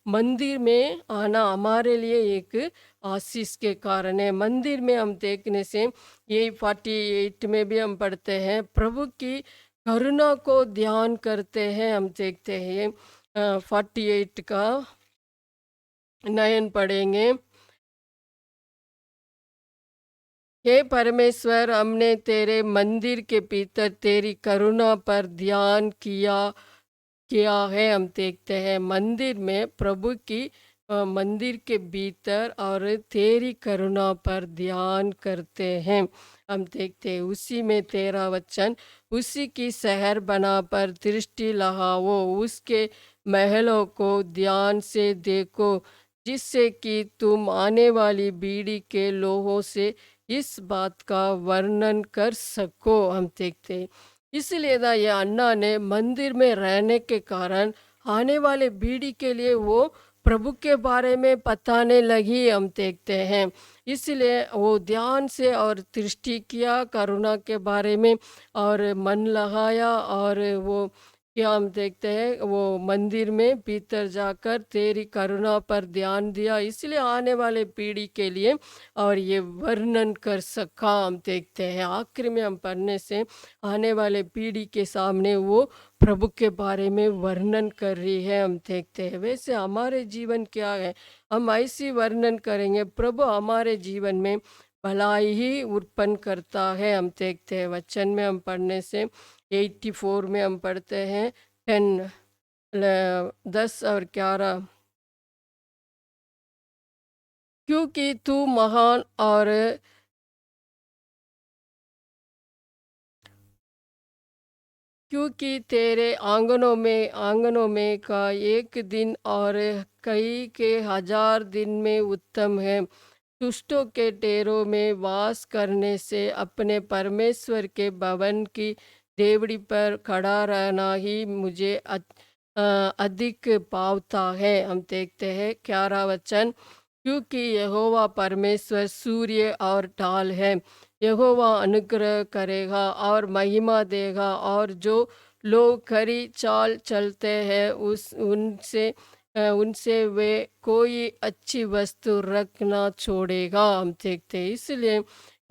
मंदिर में आना हमारे लिए एक आशीष के कारण है। मंदिर में हम देखने से, यही 48 में भी हम पढ़ते हैं, प्रभु की करुणा को ध्यान करते हैं। हम देखते हैं 48 का 9 पढ़ेंगे। हे परमेश्वर, हमने तेरे मंदिर के भीतर तेरी करुणा पर ध्यान किया किया है। हम देखते हैं मंदिर में प्रभु की मंदिर के भीतर और तेरी करुणा पर ध्यान करते हैं। हम देखते हैं उसी में तेरा वचन, उसी की शहर बना पर दृष्टि लगाओ, उसके महलों को ध्यान से देखो, जिससे कि तुम आने वाली पीढ़ी के लोगों से इस बात का वर्णन कर सको। हम देखते हैं इसलिए ना ये अन्ना ने मंदिर में रहने के कारण आने वाले पीढ़ी के लिए वो प्रभु के बारे में बताने लगी। हम देखते हैं इसलिए वो ध्यान से और दृष्टि किया करुणा के बारे में और मन लगाया, और वो क्या हम देखते हैं वो मंदिर में भीतर जाकर तेरी करुणा पर ध्यान दिया, इसलिए आने वाले पीढ़ी के लिए और ये वर्णन कर सका। हम देखते हैं आखिर में हम पढ़ने से आने वाले पीढ़ी के सामने वो प्रभु के बारे में वर्णन कर रही है। हम देखते हैं वैसे हमारे जीवन क्या है, हम ऐसी वर्णन करेंगे, प्रभु हमारे जीवन में भलाई ही उत्पन्न करता है। हम देखते हैं वचन में हम पढ़ने से 84 में हम पढ़ते हैं 10 10 और 11, क्योंकि तू महान और क्योंकि तेरे आंगनों में का एक दिन और कई के 1000 दिन में उत्तम है। दुष्टों के डेरों में वास करने से अपने परमेश्वर के भवन की देवड़ी पर खड़ा रहना ही मुझे अधिक पावता है। हम देखते हैं 11 वचन, क्योंकि यहोवा परमेश्वर सूर्य और ढाल है, यहोवा अनुग्रह करेगा और महिमा देगा, और जो लोग खरी चाल चलते हैं उनसे वे कोई अच्छी वस्तु रखना छोड़ेगा। हम देखते हैं इसलिए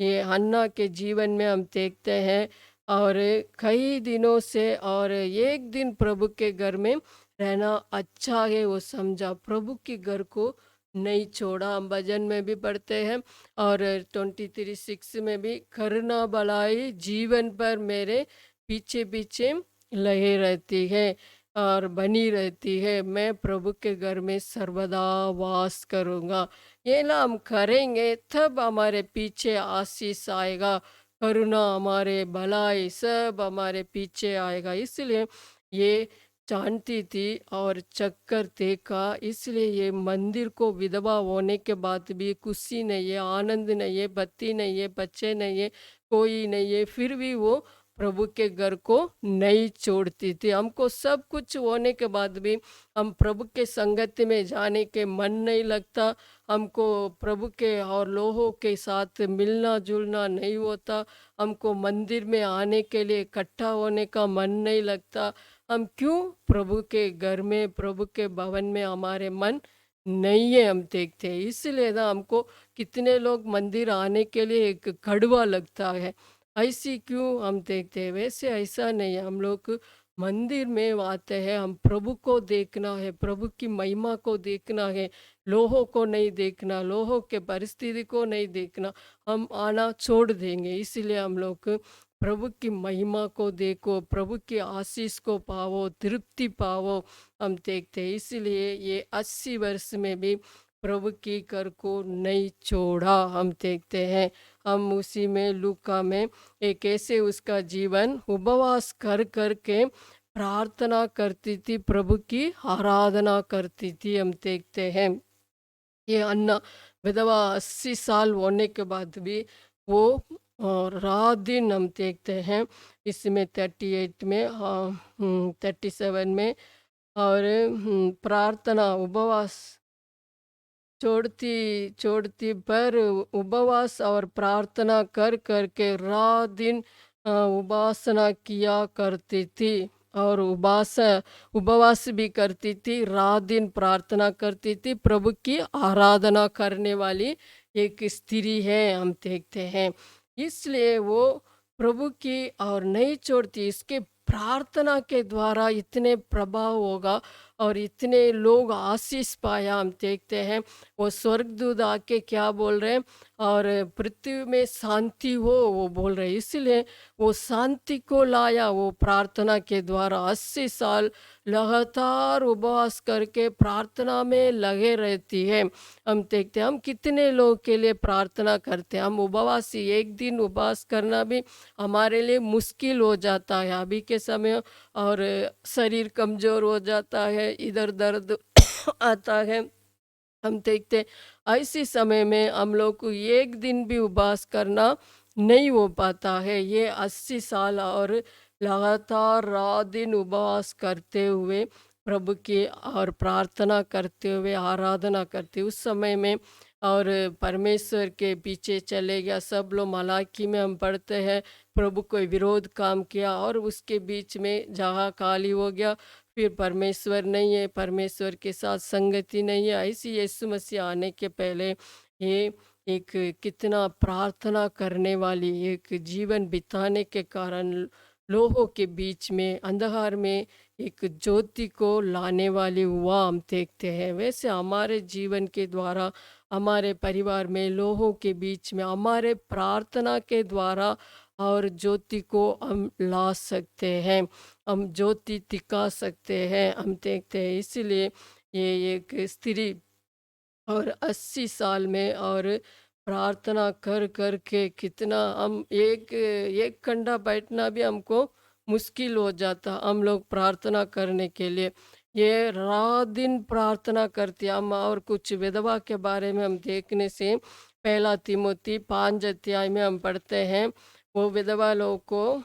ये हन्ना के जीवन में हम देखते हैं, और कई दिनों से और एक दिन प्रभु के घर में रहना अच्छा है, वो समझा, प्रभु के घर को नहीं छोड़ा। हम भजन में भी पढ़ते हैं और 23:6 में भी, करुणा भलाई जीवन पर मेरे पीछे पीछे लगे रहती है और बनी रहती है, मैं प्रभु के घर में सर्वदा वास करूँगा। ये ना हम करेंगे तब हमारे पीछे आशीष आएगा, करुणा हमारे भलाई सब हमारे पीछे आएगा। इसलिए ये जानती थी और चक्कर देखा, इसलिए ये मंदिर को विधवा होने के बाद भी खुशी नहीं है, आनंद नहीं है, बत्ती नहीं है, बच्चे नहीं है, कोई नहीं है, फिर भी वो प्रभु के घर को नहीं छोड़ती थी। हमको सब कुछ होने के बाद भी हम प्रभु के संगति में जाने के मन नहीं लगता, हमको प्रभु के और लोगों के साथ मिलना जुलना नहीं होता, हमको मंदिर में आने के लिए इकट्ठा होने का मन नहीं लगता, हम क्यों प्रभु के घर में, प्रभु के भवन में हमारे मन नहीं है, हम देखते हैं। इसलिए ना हमको कितने लोग मंदिर आने के लिए एक कड़वा लगता है। ऐसी क्यों हम देखते हैं? वैसे ऐसा नहीं है, हम लोग मंदिर में आते हैं, हम प्रभु को देखना है, प्रभु की महिमा को देखना है, लोगों को नहीं देखना, लोगों के परिस्थिति को नहीं देखना, हम आना छोड़ देंगे। इसलिए हम लोग प्रभु की महिमा को देखो, प्रभु की आशीष को पाओ, तृप्ति पाओ, हम देखते हैं। इसलिए ये 80 वर्ष में भी प्रभु की कर को नहीं छोड़ा, हम देखते हैं। हम उसी में लूका में एक ऐसे उसका जीवन उपवास कर कर के प्रार्थना करती थी, प्रभु की आराधना करती थी, हम देखते हैं। ये अन्ना विधवा 80 साल होने के बाद भी वो रात दिन, हम देखते हैं इसमें 38 में, 37 में, और प्रार्थना उपवास छोड़ती छोड़ती पर उपवास और प्रार्थना कर कर के रात दिन उपासना किया करती थी, और उपवास भी करती थी, रात दिन प्रार्थना करती थी। प्रभु की आराधना करने वाली एक स्त्री है, हम देखते हैं। इसलिए वो प्रभु की और नहीं छोड़ती। इसके प्रार्थना के द्वारा इतने प्रभाव होगा और इतने लोग आशीष पाया, हम देखते हैं। वो स्वर्गदूत आके क्या बोल रहे हैं, और पृथ्वी में शांति हो, वो बोल रहे हैं। इसलिए वो शांति को लाया वो प्रार्थना के द्वारा। 80 साल लगातार उपवास करके प्रार्थना में लगे रहती है, हम देखते हैं। हम कितने लोग के लिए प्रार्थना करते हैं, हम उपवास ही एक दिन उपवास करना भी हमारे लिए मुश्किल हो जाता है अभी के समय, और शरीर कमज़ोर हो जाता है, इधर दर्द आता है, हम देखते हैं। ऐसे समय में हम लोग को एक दिन भी उपवास करना नहीं हो पाता है। ये 80 साल और लगातार रात दिन उपवास करते हुए प्रभु की और प्रार्थना करते हुए आराधना करते उस समय में, और परमेश्वर के पीछे चले गया। सब लोग मलाकी में हम पढ़ते हैं, प्रभु को विरोध काम किया और उसके बीच में जगह खाली हो गया। फिर परमेश्वर नहीं है, परमेश्वर के साथ संगति नहीं है। ऐसी यीशु मसीह आने के पहले ये एक कितना प्रार्थना करने वाली एक जीवन बिताने के कारण लोगों के बीच में अंधकार में एक ज्योति को लाने वाली हुआ, हम देखते हैं। वैसे हमारे जीवन के द्वारा, हमारे परिवार में, लोगों के बीच में हमारे प्रार्थना के द्वारा और ज्योति को हम ला सकते हैं, हम ज्योति दिखा सकते हैं, हम देखते हैं। इसीलिए ये एक स्त्री और 80 साल में और प्रार्थना कर कर के कितना हम एक एक घंटा बैठना भी हमको मुश्किल हो जाता, हम लोग प्रार्थना करने के लिए। ये रात दिन प्रार्थना करती हम। और कुछ विधवा के बारे में हम देखने से पहला तिमोथी 5 अध्याय में हम पढ़ते हैं, वो विधवा लोगों को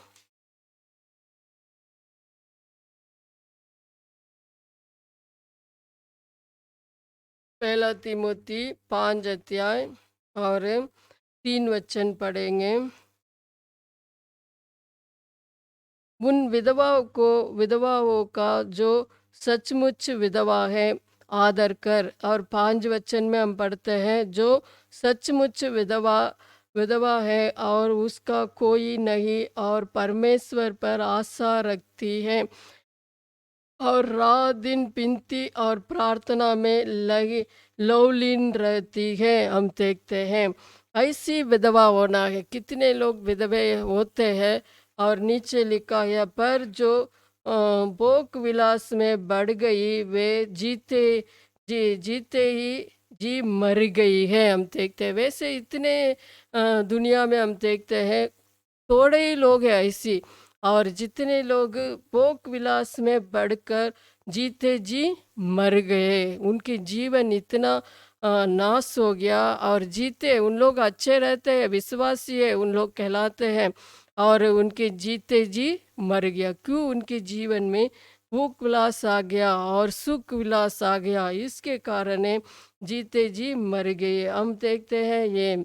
पहला तिमोथी 5 अध्याय और 3 वचन पढ़ेंगे। उन विधवाओं का जो सचमुच विधवा है आदर कर। और 5 वचन में हम पढ़ते हैं, जो सचमुच विधवा विधवा है और उसका कोई नहीं और परमेश्वर पर आशा रखती है और रात दिन विनती और प्रार्थना में लगी लवलीन रहती है, हम देखते हैं। ऐसी विधवा होना है। कितने लोग विधवे होते हैं, और नीचे लिखा है, पर जो भोग विलास में बढ़ गई वे जीते ही जी मर गई है, हम देखते हैं। वैसे इतने दुनिया में हम देखते हैं थोड़े ही लोग हैं ऐसी, और जितने लोग भोग विलास में बढ़कर जीते जी मर गए, उनके जीवन इतना नाश हो गया। और जीते उन लोग अच्छे रहते हैं, विश्वासी है उन लोग कहलाते हैं, और उनके जीते जी मर गया। क्यों? उनके जीवन में भोग विलास आ गया और सुख विलास आ गया, इसके कारण है जीते जी मर गए। हम देखते हैं ये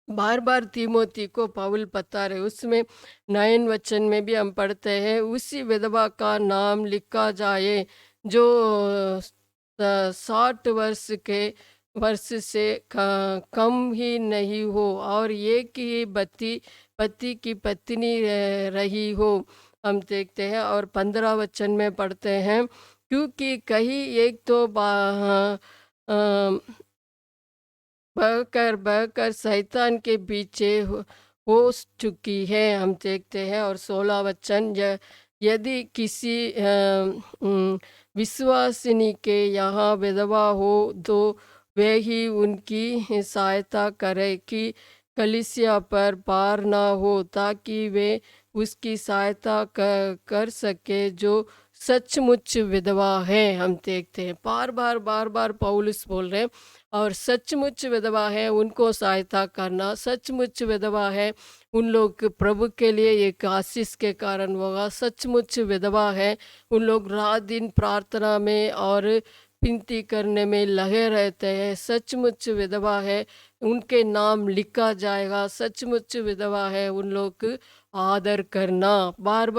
बार-बार तीमोथी को पौल बता रहे, उसमें 9 वचन में भी हम पढ़ते हैं, उसी विधवा का नाम लिखा जाए जो 60 वर्ष से कम ही नहीं हो और एक ही पति की पत्नी रही हो। हम देखते हैं और 15 वचन में पढ़ते हैं, क्योंकि कहीं एक तो बहकर बहकर शैतान के पीछे हो चुकी है। हम देखते हैं और 16 वचन, यदि किसी विश्वासिनी के यहाँ विधवा हो तो वे ही उनकी सहायता करे कि कलीसिया पर भार ना हो, ताकि वे उसकी सहायता कर सके जो सचमुच विधवा है। हम देखते हैं बार बार पौलुस बोल रहे हैं, और सचमुच विधवा है उनको सहायता करना, सचमुच विधवा है उन लोग प्रभु के लिए एक आशीष के कारण होगा। सचमुच विधवा है उन लोग रात दिन प्रार्थना में और विनती करने में लगे रहते हैं। सचमुच विधवा है उनके नाम लिखा जाएगा। सचमुच विधवा है उन लोग आदर करना। बार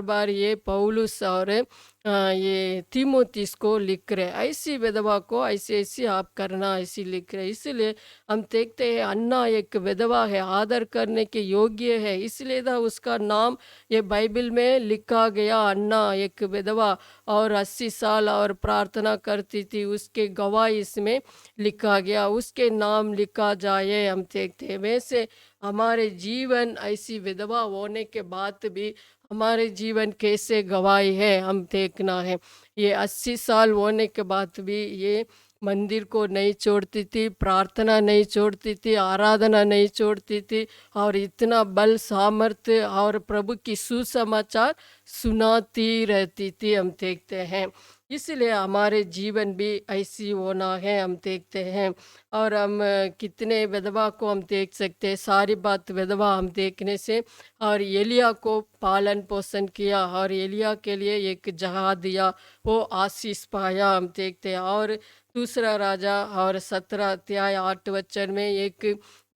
बार ये पौलुस और ये तीमुथियुस को लिख रहे, ऐसी विधवा को ऐसे ऐसे आप करना, ऐसी लिख रहे। इसलिए हम देखते हैं अन्ना एक विधवा है, आदर करने के योग्य है, इसलिए था उसका नाम ये बाइबल में लिखा गया। अन्ना एक विधवा और 80 साल और प्रार्थना करती थी, उसके गवाही इसमें लिखा गया, उसके नाम लिखा जाए। हम देखते हैं वैसे हमारे जीवन ऐसी विधवा होने के बाद भी हमारे जीवन कैसे गवाही है, हम देखना है। ये 80 साल होने के बाद भी ये मंदिर को नहीं छोड़ती थी, प्रार्थना नहीं छोड़ती थी, आराधना नहीं छोड़ती थी, और इतना बल सामर्थ्य और प्रभु की सुसमाचार सुनाती रहती थी। हम देखते हैं इसलिए हमारे जीवन भी ऐसी होना है। हम देखते हैं और हम कितने विधवा को हम देख सकते हैं, सारी बात विधवा हम देखने से, और एलिया को पालन पोषण किया और एलिया के लिए एक जहाज दिया, वो आशीष पाया। हम देखते हैं और दूसरा राजा और 17 अध्याय 8 वचन में एक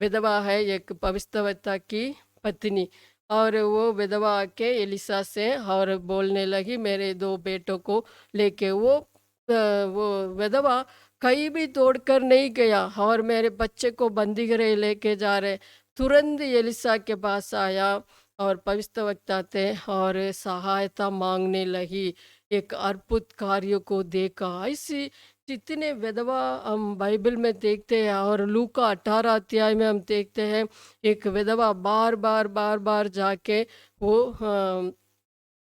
विधवा है, एक भविष्यवक्ता की पत्नी, और वो विधवा आके एलिसा से और बोलने लगी मेरे 2 बेटों को लेके। वो विधवा कहीं भी दौड़कर नहीं गया और मेरे बच्चे को बंदी गृह लेके जा रहे, तुरंत एलिसा के पास आया और भविष्यवक्ता थे और सहायता मांगने लगी, एक अद्भुत कार्य को देखा। ऐसी जितने विधवा हम बाइबल में देखते हैं, और लूका 18 अध्याय में हम देखते हैं एक विधवा बार बार जाके वो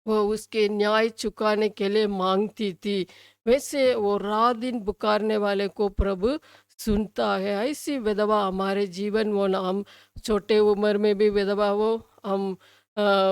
उसके न्याय चुकाने के लिए मांगती थी। वैसे वो रात दिन पुकारने वाले को प्रभु सुनता है। ऐसी विधवा हमारे जीवन में ना, हम छोटे उम्र में भी विधवा हो, हम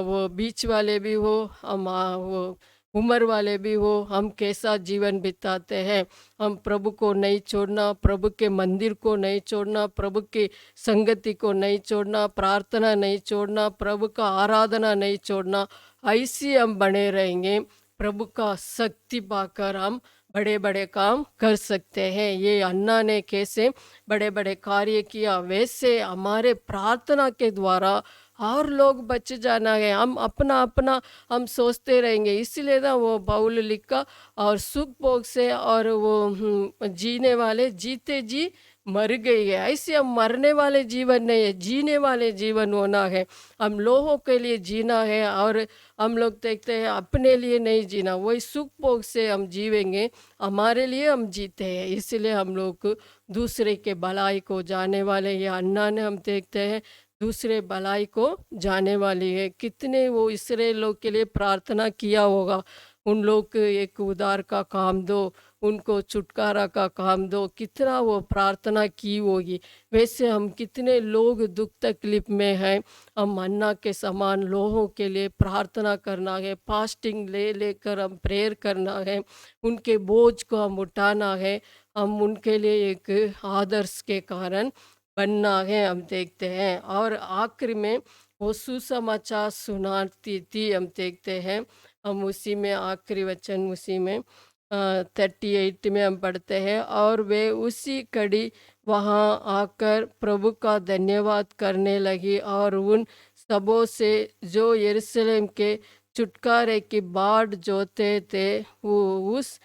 वो बीच वाले भी हो, हम वो उम्र वाले भी हो, हम कैसा जीवन बिताते हैं। हम प्रभु को नहीं छोड़ना, प्रभु के मंदिर को नहीं छोड़ना, प्रभु की संगति को नहीं छोड़ना, प्रार्थना नहीं छोड़ना, प्रभु का आराधना नहीं छोड़ना। ऐसे हम बने रहेंगे, प्रभु का शक्ति पाकर हम बड़े बड़े काम कर सकते हैं। ये अन्ना ने कैसे बड़े बड़े कार्य किया, वैसे हमारे प्रार्थना के द्वारा और लोग बच जाना है। हम अपना अपना हम सोचते रहेंगे, इसलिए ना वो बाउल लिखा, और सुख भोग से और वो जीने वाले जीते जी मर गई है। ऐसे हम मरने वाले जीवन नहीं है, जीने वाले जीवन होना है। हम लोगों के लिए जीना है, और हम लोग देखते हैं अपने लिए नहीं जीना, वही सुख भोग से हम जीवेंगे, हमारे लिए हम जीते हैं। इसलिए हम लोग दूसरे के भलाई को जाने वाले, ये अन्ना ने हम देखते हैं दूसरे भलाई को जाने वाली है। कितने वो इसराइल लोग के लिए प्रार्थना किया होगा, उन लोग को एक उद्धार का काम दो, उनको छुटकारा का काम दो, कितना वो प्रार्थना की होगी। वैसे हम कितने लोग दुख तकलीफ में हैं, हम अन्ना के समान लोगों के लिए प्रार्थना करना है, फास्टिंग ले लेकर हम प्रेयर करना है, उनके बोझ को हम उठाना है, हम उनके लिए एक आदर्श के कारण बनना है। हम देखते हैं और आखिर में वो सुसमाचार सुनाती थी। हम देखते हैं, हम उसी में आखिरी वचन उसी में 38 में हम पढ़ते हैं, और वे उसी कड़ी वहाँ आकर प्रभु का धन्यवाद करने लगी और उन सबों से जो यरूशलेम के छुटकारे की बाट जोते थे वो उस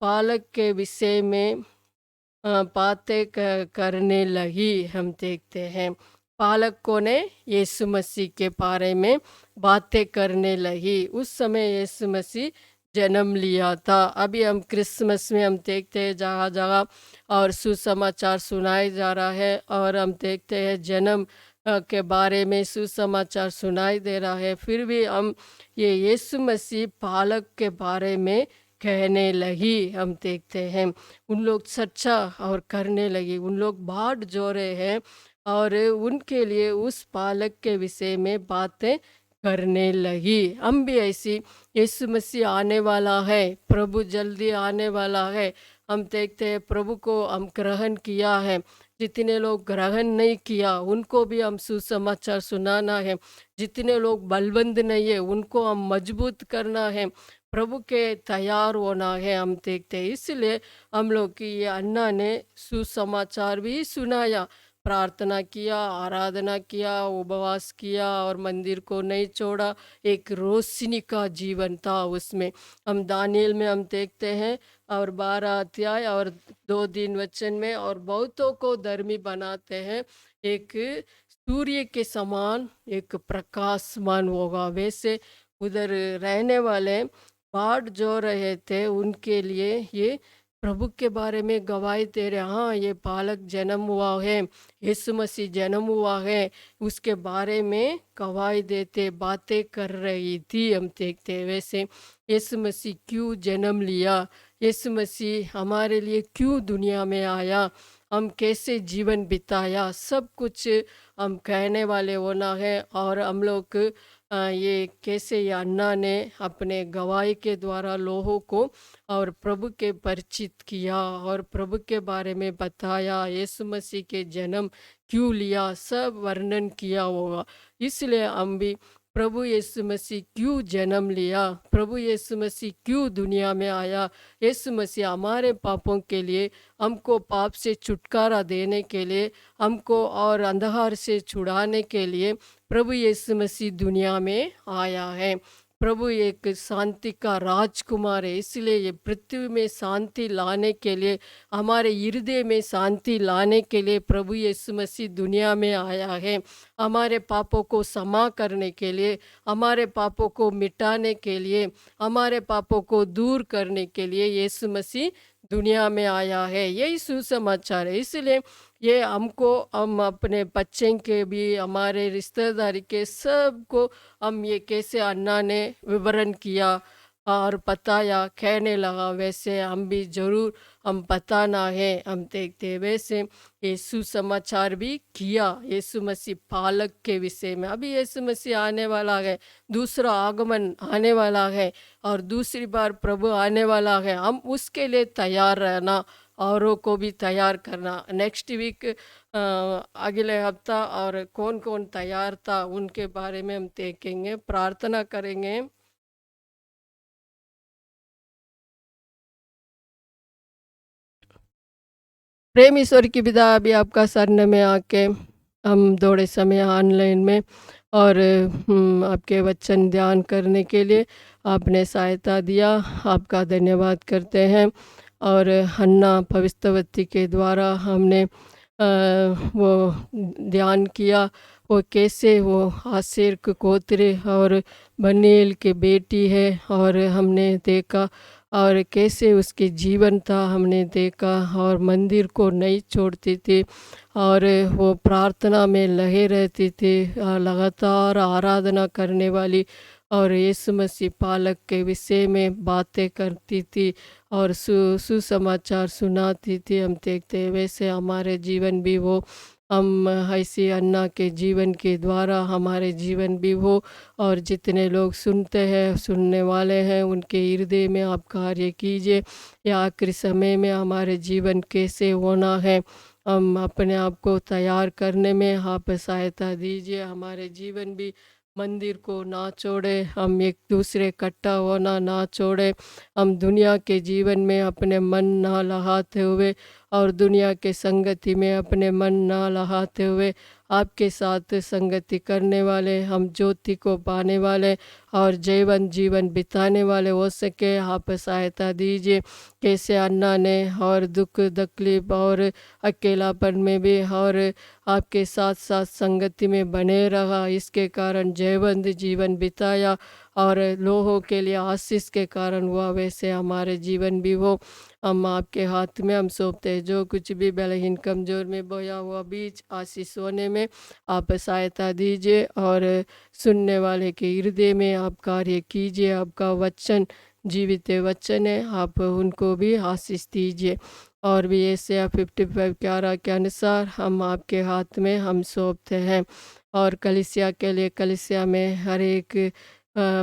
बालक के विषय में बातें करने लगी। हम देखते हैं पालकों ने यीशु मसीह के बारे में बातें करने लगी। उस समय यीशु मसीह जन्म लिया था। अभी हम क्रिसमस में हम देखते हैं जगह जगह और सुसमाचार सुनाया जा रहा है और हम देखते हैं जन्म के बारे में सुसमाचार सुनाई दे रहा है। फिर भी हम ये यीशु मसीह पालक के बारे में कहने लगी। हम देखते हैं उन लोग सच्चा और करने लगी। उन लोग बाट जोड़े हैं और उनके लिए उस पालक के विषय में बातें करने लगी। हम भी ऐसी यीशु मसीह आने वाला है, प्रभु जल्दी आने वाला है। हम देखते हैं प्रभु को हम ग्रहण किया है। जितने लोग ग्रहण नहीं किया उनको भी हम सुसमाचार सुनाना है। जितने लोग बलवंत नहीं है उनको हम मजबूत करना है। प्रभु के तैयार होना है। हम देखते हैं इसलिए हम लोग की ये अन्ना ने सुसमाचार भी सुनाया, प्रार्थना किया, आराधना किया, उपवास किया और मंदिर को नहीं छोड़ा। एक रोशनी का जीवन था उसमें। हम दानियल में हम देखते हैं और 12 अध्याय और 2 दिन वचन में और बहुतों को धर्मी बनाते हैं। एक सूर्य के समान एक प्रकाशमान होगा। वैसे उधर रहने वाले बाट जो रहे थे उनके लिए ये प्रभु के बारे में गवाही दे रहे, हाँ ये बालक जन्म हुआ है, यीशु मसीह जन्म हुआ है, उसके बारे में गवाही देते बातें कर रही थी। हम देखते हैं वैसे यीशु मसीह क्यों जन्म लिया, यीशु मसीह हमारे लिए क्यों दुनिया में आया, हम कैसे जीवन बिताया, सब कुछ हम कहने वाले होना है। और हम लोग ये कैसे ये अन्ना ने अपने गवाही के द्वारा लोगों को और प्रभु के परिचित किया और प्रभु के बारे में बताया, यीशु मसीह के जन्म क्यों लिया, सब वर्णन किया होगा। इसलिए हम भी प्रभु यीशु मसीह क्यों जन्म लिया, प्रभु यीशु मसीह क्यों दुनिया में आया, यीशु मसीह हमारे पापों के लिए, हमको पाप से छुटकारा देने के लिए, हमको और अंधकार से छुड़ाने के लिए प्रभु यीशु मसीह दुनिया में आया है। प्रभु एक शांति का राजकुमार है। इसलिए ये पृथ्वी में शांति लाने के लिए, हमारे हृदय में शांति लाने के लिए प्रभु यीशु मसीह दुनिया में आया है। हमारे पापों को क्षमा करने के लिए, हमारे पापों को मिटाने के लिए, हमारे पापों को दूर करने के लिए यीशु मसीह दुनिया में आया है। यही सुसमाचार है। इसलिए ये हमको, हम अपने बच्चे के भी, हमारे रिश्तेदारी के सबको हम ये कैसे अन्ना ने विवरण किया और बताया, कहने लगा, वैसे हम भी ज़रूर हम बताना है। हम देखते हैं वैसे ये सुसमाचार भी किया यीशु मसीह पालक के विषय में। अभी यीशु मसीह आने वाला है, दूसरा आगमन आने वाला है और दूसरी बार प्रभु आने वाला है। हम उसके लिए तैयार रहना, औरों को भी तैयार करना। नेक्स्ट वीक अगले हफ्ता और कौन कौन तैयार था उनके बारे में हम देखेंगे, प्रार्थना करेंगे। प्रेम ईश्वर की विदा अभी आपका शरण में आके हम दौड़े समय ऑनलाइन में और आपके वचन ध्यान करने के लिए आपने सहायता दिया, आपका धन्यवाद करते हैं। और हन्ना भविष्यवक्ता के द्वारा हमने वो ध्यान किया, वो कैसे वो आसेर के गोत्र और बनीएल की बेटी है और हमने देखा और कैसे उसके जीवन था हमने देखा और मंदिर को नहीं छोड़ती थी और वो प्रार्थना में लगे रहती थी, लगातार आराधना करने वाली और यीशु मसीह पालक के विषय में बातें करती थी और सुसमाचार सुनाती थी। हम देखते हैं वैसे हमारे जीवन भी हो, हम ऐसी अन्ना के जीवन के द्वारा हमारे जीवन भी हो और जितने लोग सुनते हैं, सुनने वाले हैं, उनके हृदय में आप कार्य कीजिए। या आखिरी समय में हमारे जीवन कैसे होना है, हम अपने आप को तैयार करने में आप सहायता दीजिए। हमारे जीवन भी मंदिर को ना छोड़े, हम एक दूसरे इकट्ठा होना ना छोड़े, हम दुनिया के जीवन में अपने मन ना लगाते हुए और दुनिया के संगति में अपने मन ना लहाते हुए आपके साथ संगति करने वाले, हम ज्योति को पाने वाले और जीवन जीवन बिताने वाले हो सके, आप सहायता दीजिए। कैसे अन्ना ने और दुख तकलीफ और अकेलापन में भी और आपके साथ साथ संगति में बने रहा, इसके कारण जयवंत जीवन बिताया और लोगों के लिए आशीष के कारण हुआ, वैसे हमारे जीवन भी हो। हम आपके हाथ में हम सौंपते हैं। जो कुछ भी बलहीन कमज़ोर में बोया हुआ बीज आशीष होने में आप सहायता दीजिए और सुनने वाले के हृदय में आप कार्य कीजिए। आपका वचन जीवित वचन है, आप उनको भी आशीष दीजिए। और भी यशायाह 55:11 के अनुसार हम आपके हाथ में हम सौंपते हैं। और कलीसिया के लिए, कलीसिया में हर एक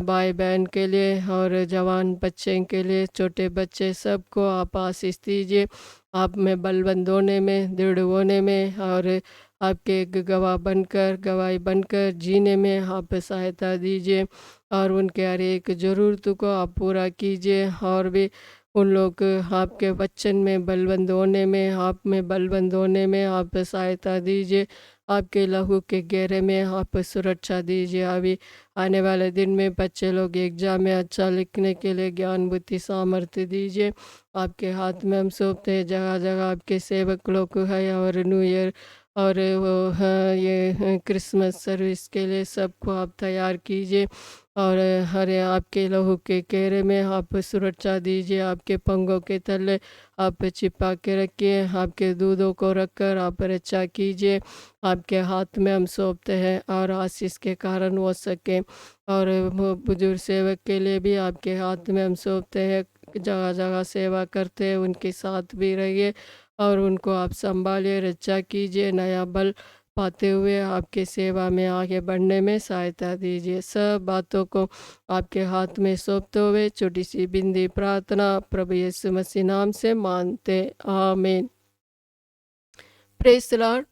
भाई बहन के लिए और जवान बच्चे के लिए, छोटे बच्चे सबको आप आशीष दीजिए। आप में बलवंत होने में, दृढ़ होने में और आपके गवाह बनकर, गवाही बनकर जीने में आप सहायता दीजिए और उनके हर एक ज़रूरतों को आप पूरा कीजिए। और भी उन लोग आपके वचन में बलवंत होने में, आप में बलवंत होने में आप सहायता दीजिए। आपके लहू के घेरे में आप सुरक्षा दीजिए। अभी आने वाले दिन में बच्चे लोग एग्जाम में अच्छा लिखने के लिए ज्ञान बुद्धि सामर्थ्य दीजिए। आपके हाथ में हम सौंपते हैं। जगह जगह आपके सेवक लोग है और न्यू ईयर और वो हाँ, ये क्रिसमस सर्विस के लिए सबको आप तैयार कीजिए और हरे आपके लहू के घेरे में आप सुरक्षा दीजिए। आपके पंगों के तले आप छिपा के रखिए। आपके दूधों को रखकर आप रक्षा कीजिए। आपके हाथ में हम सौंपते हैं और आशीष के कारण हो सके। और वो बुजुर्ग सेवक के लिए भी आपके हाथ में हम सौंपते हैं। जगह जगह सेवा करते हैं, उनके साथ भी रहिए और उनको आप संभालिए, रक्षा कीजिए। नया बल पाते हुए आपके सेवा में आगे बढ़ने में सहायता दीजिए। सब बातों को आपके हाथ में सौंपते हुए छोटी सी बिंदी प्रार्थना प्रभु यीशु मसीह नाम से मानते, आमीन। Praise the Lord.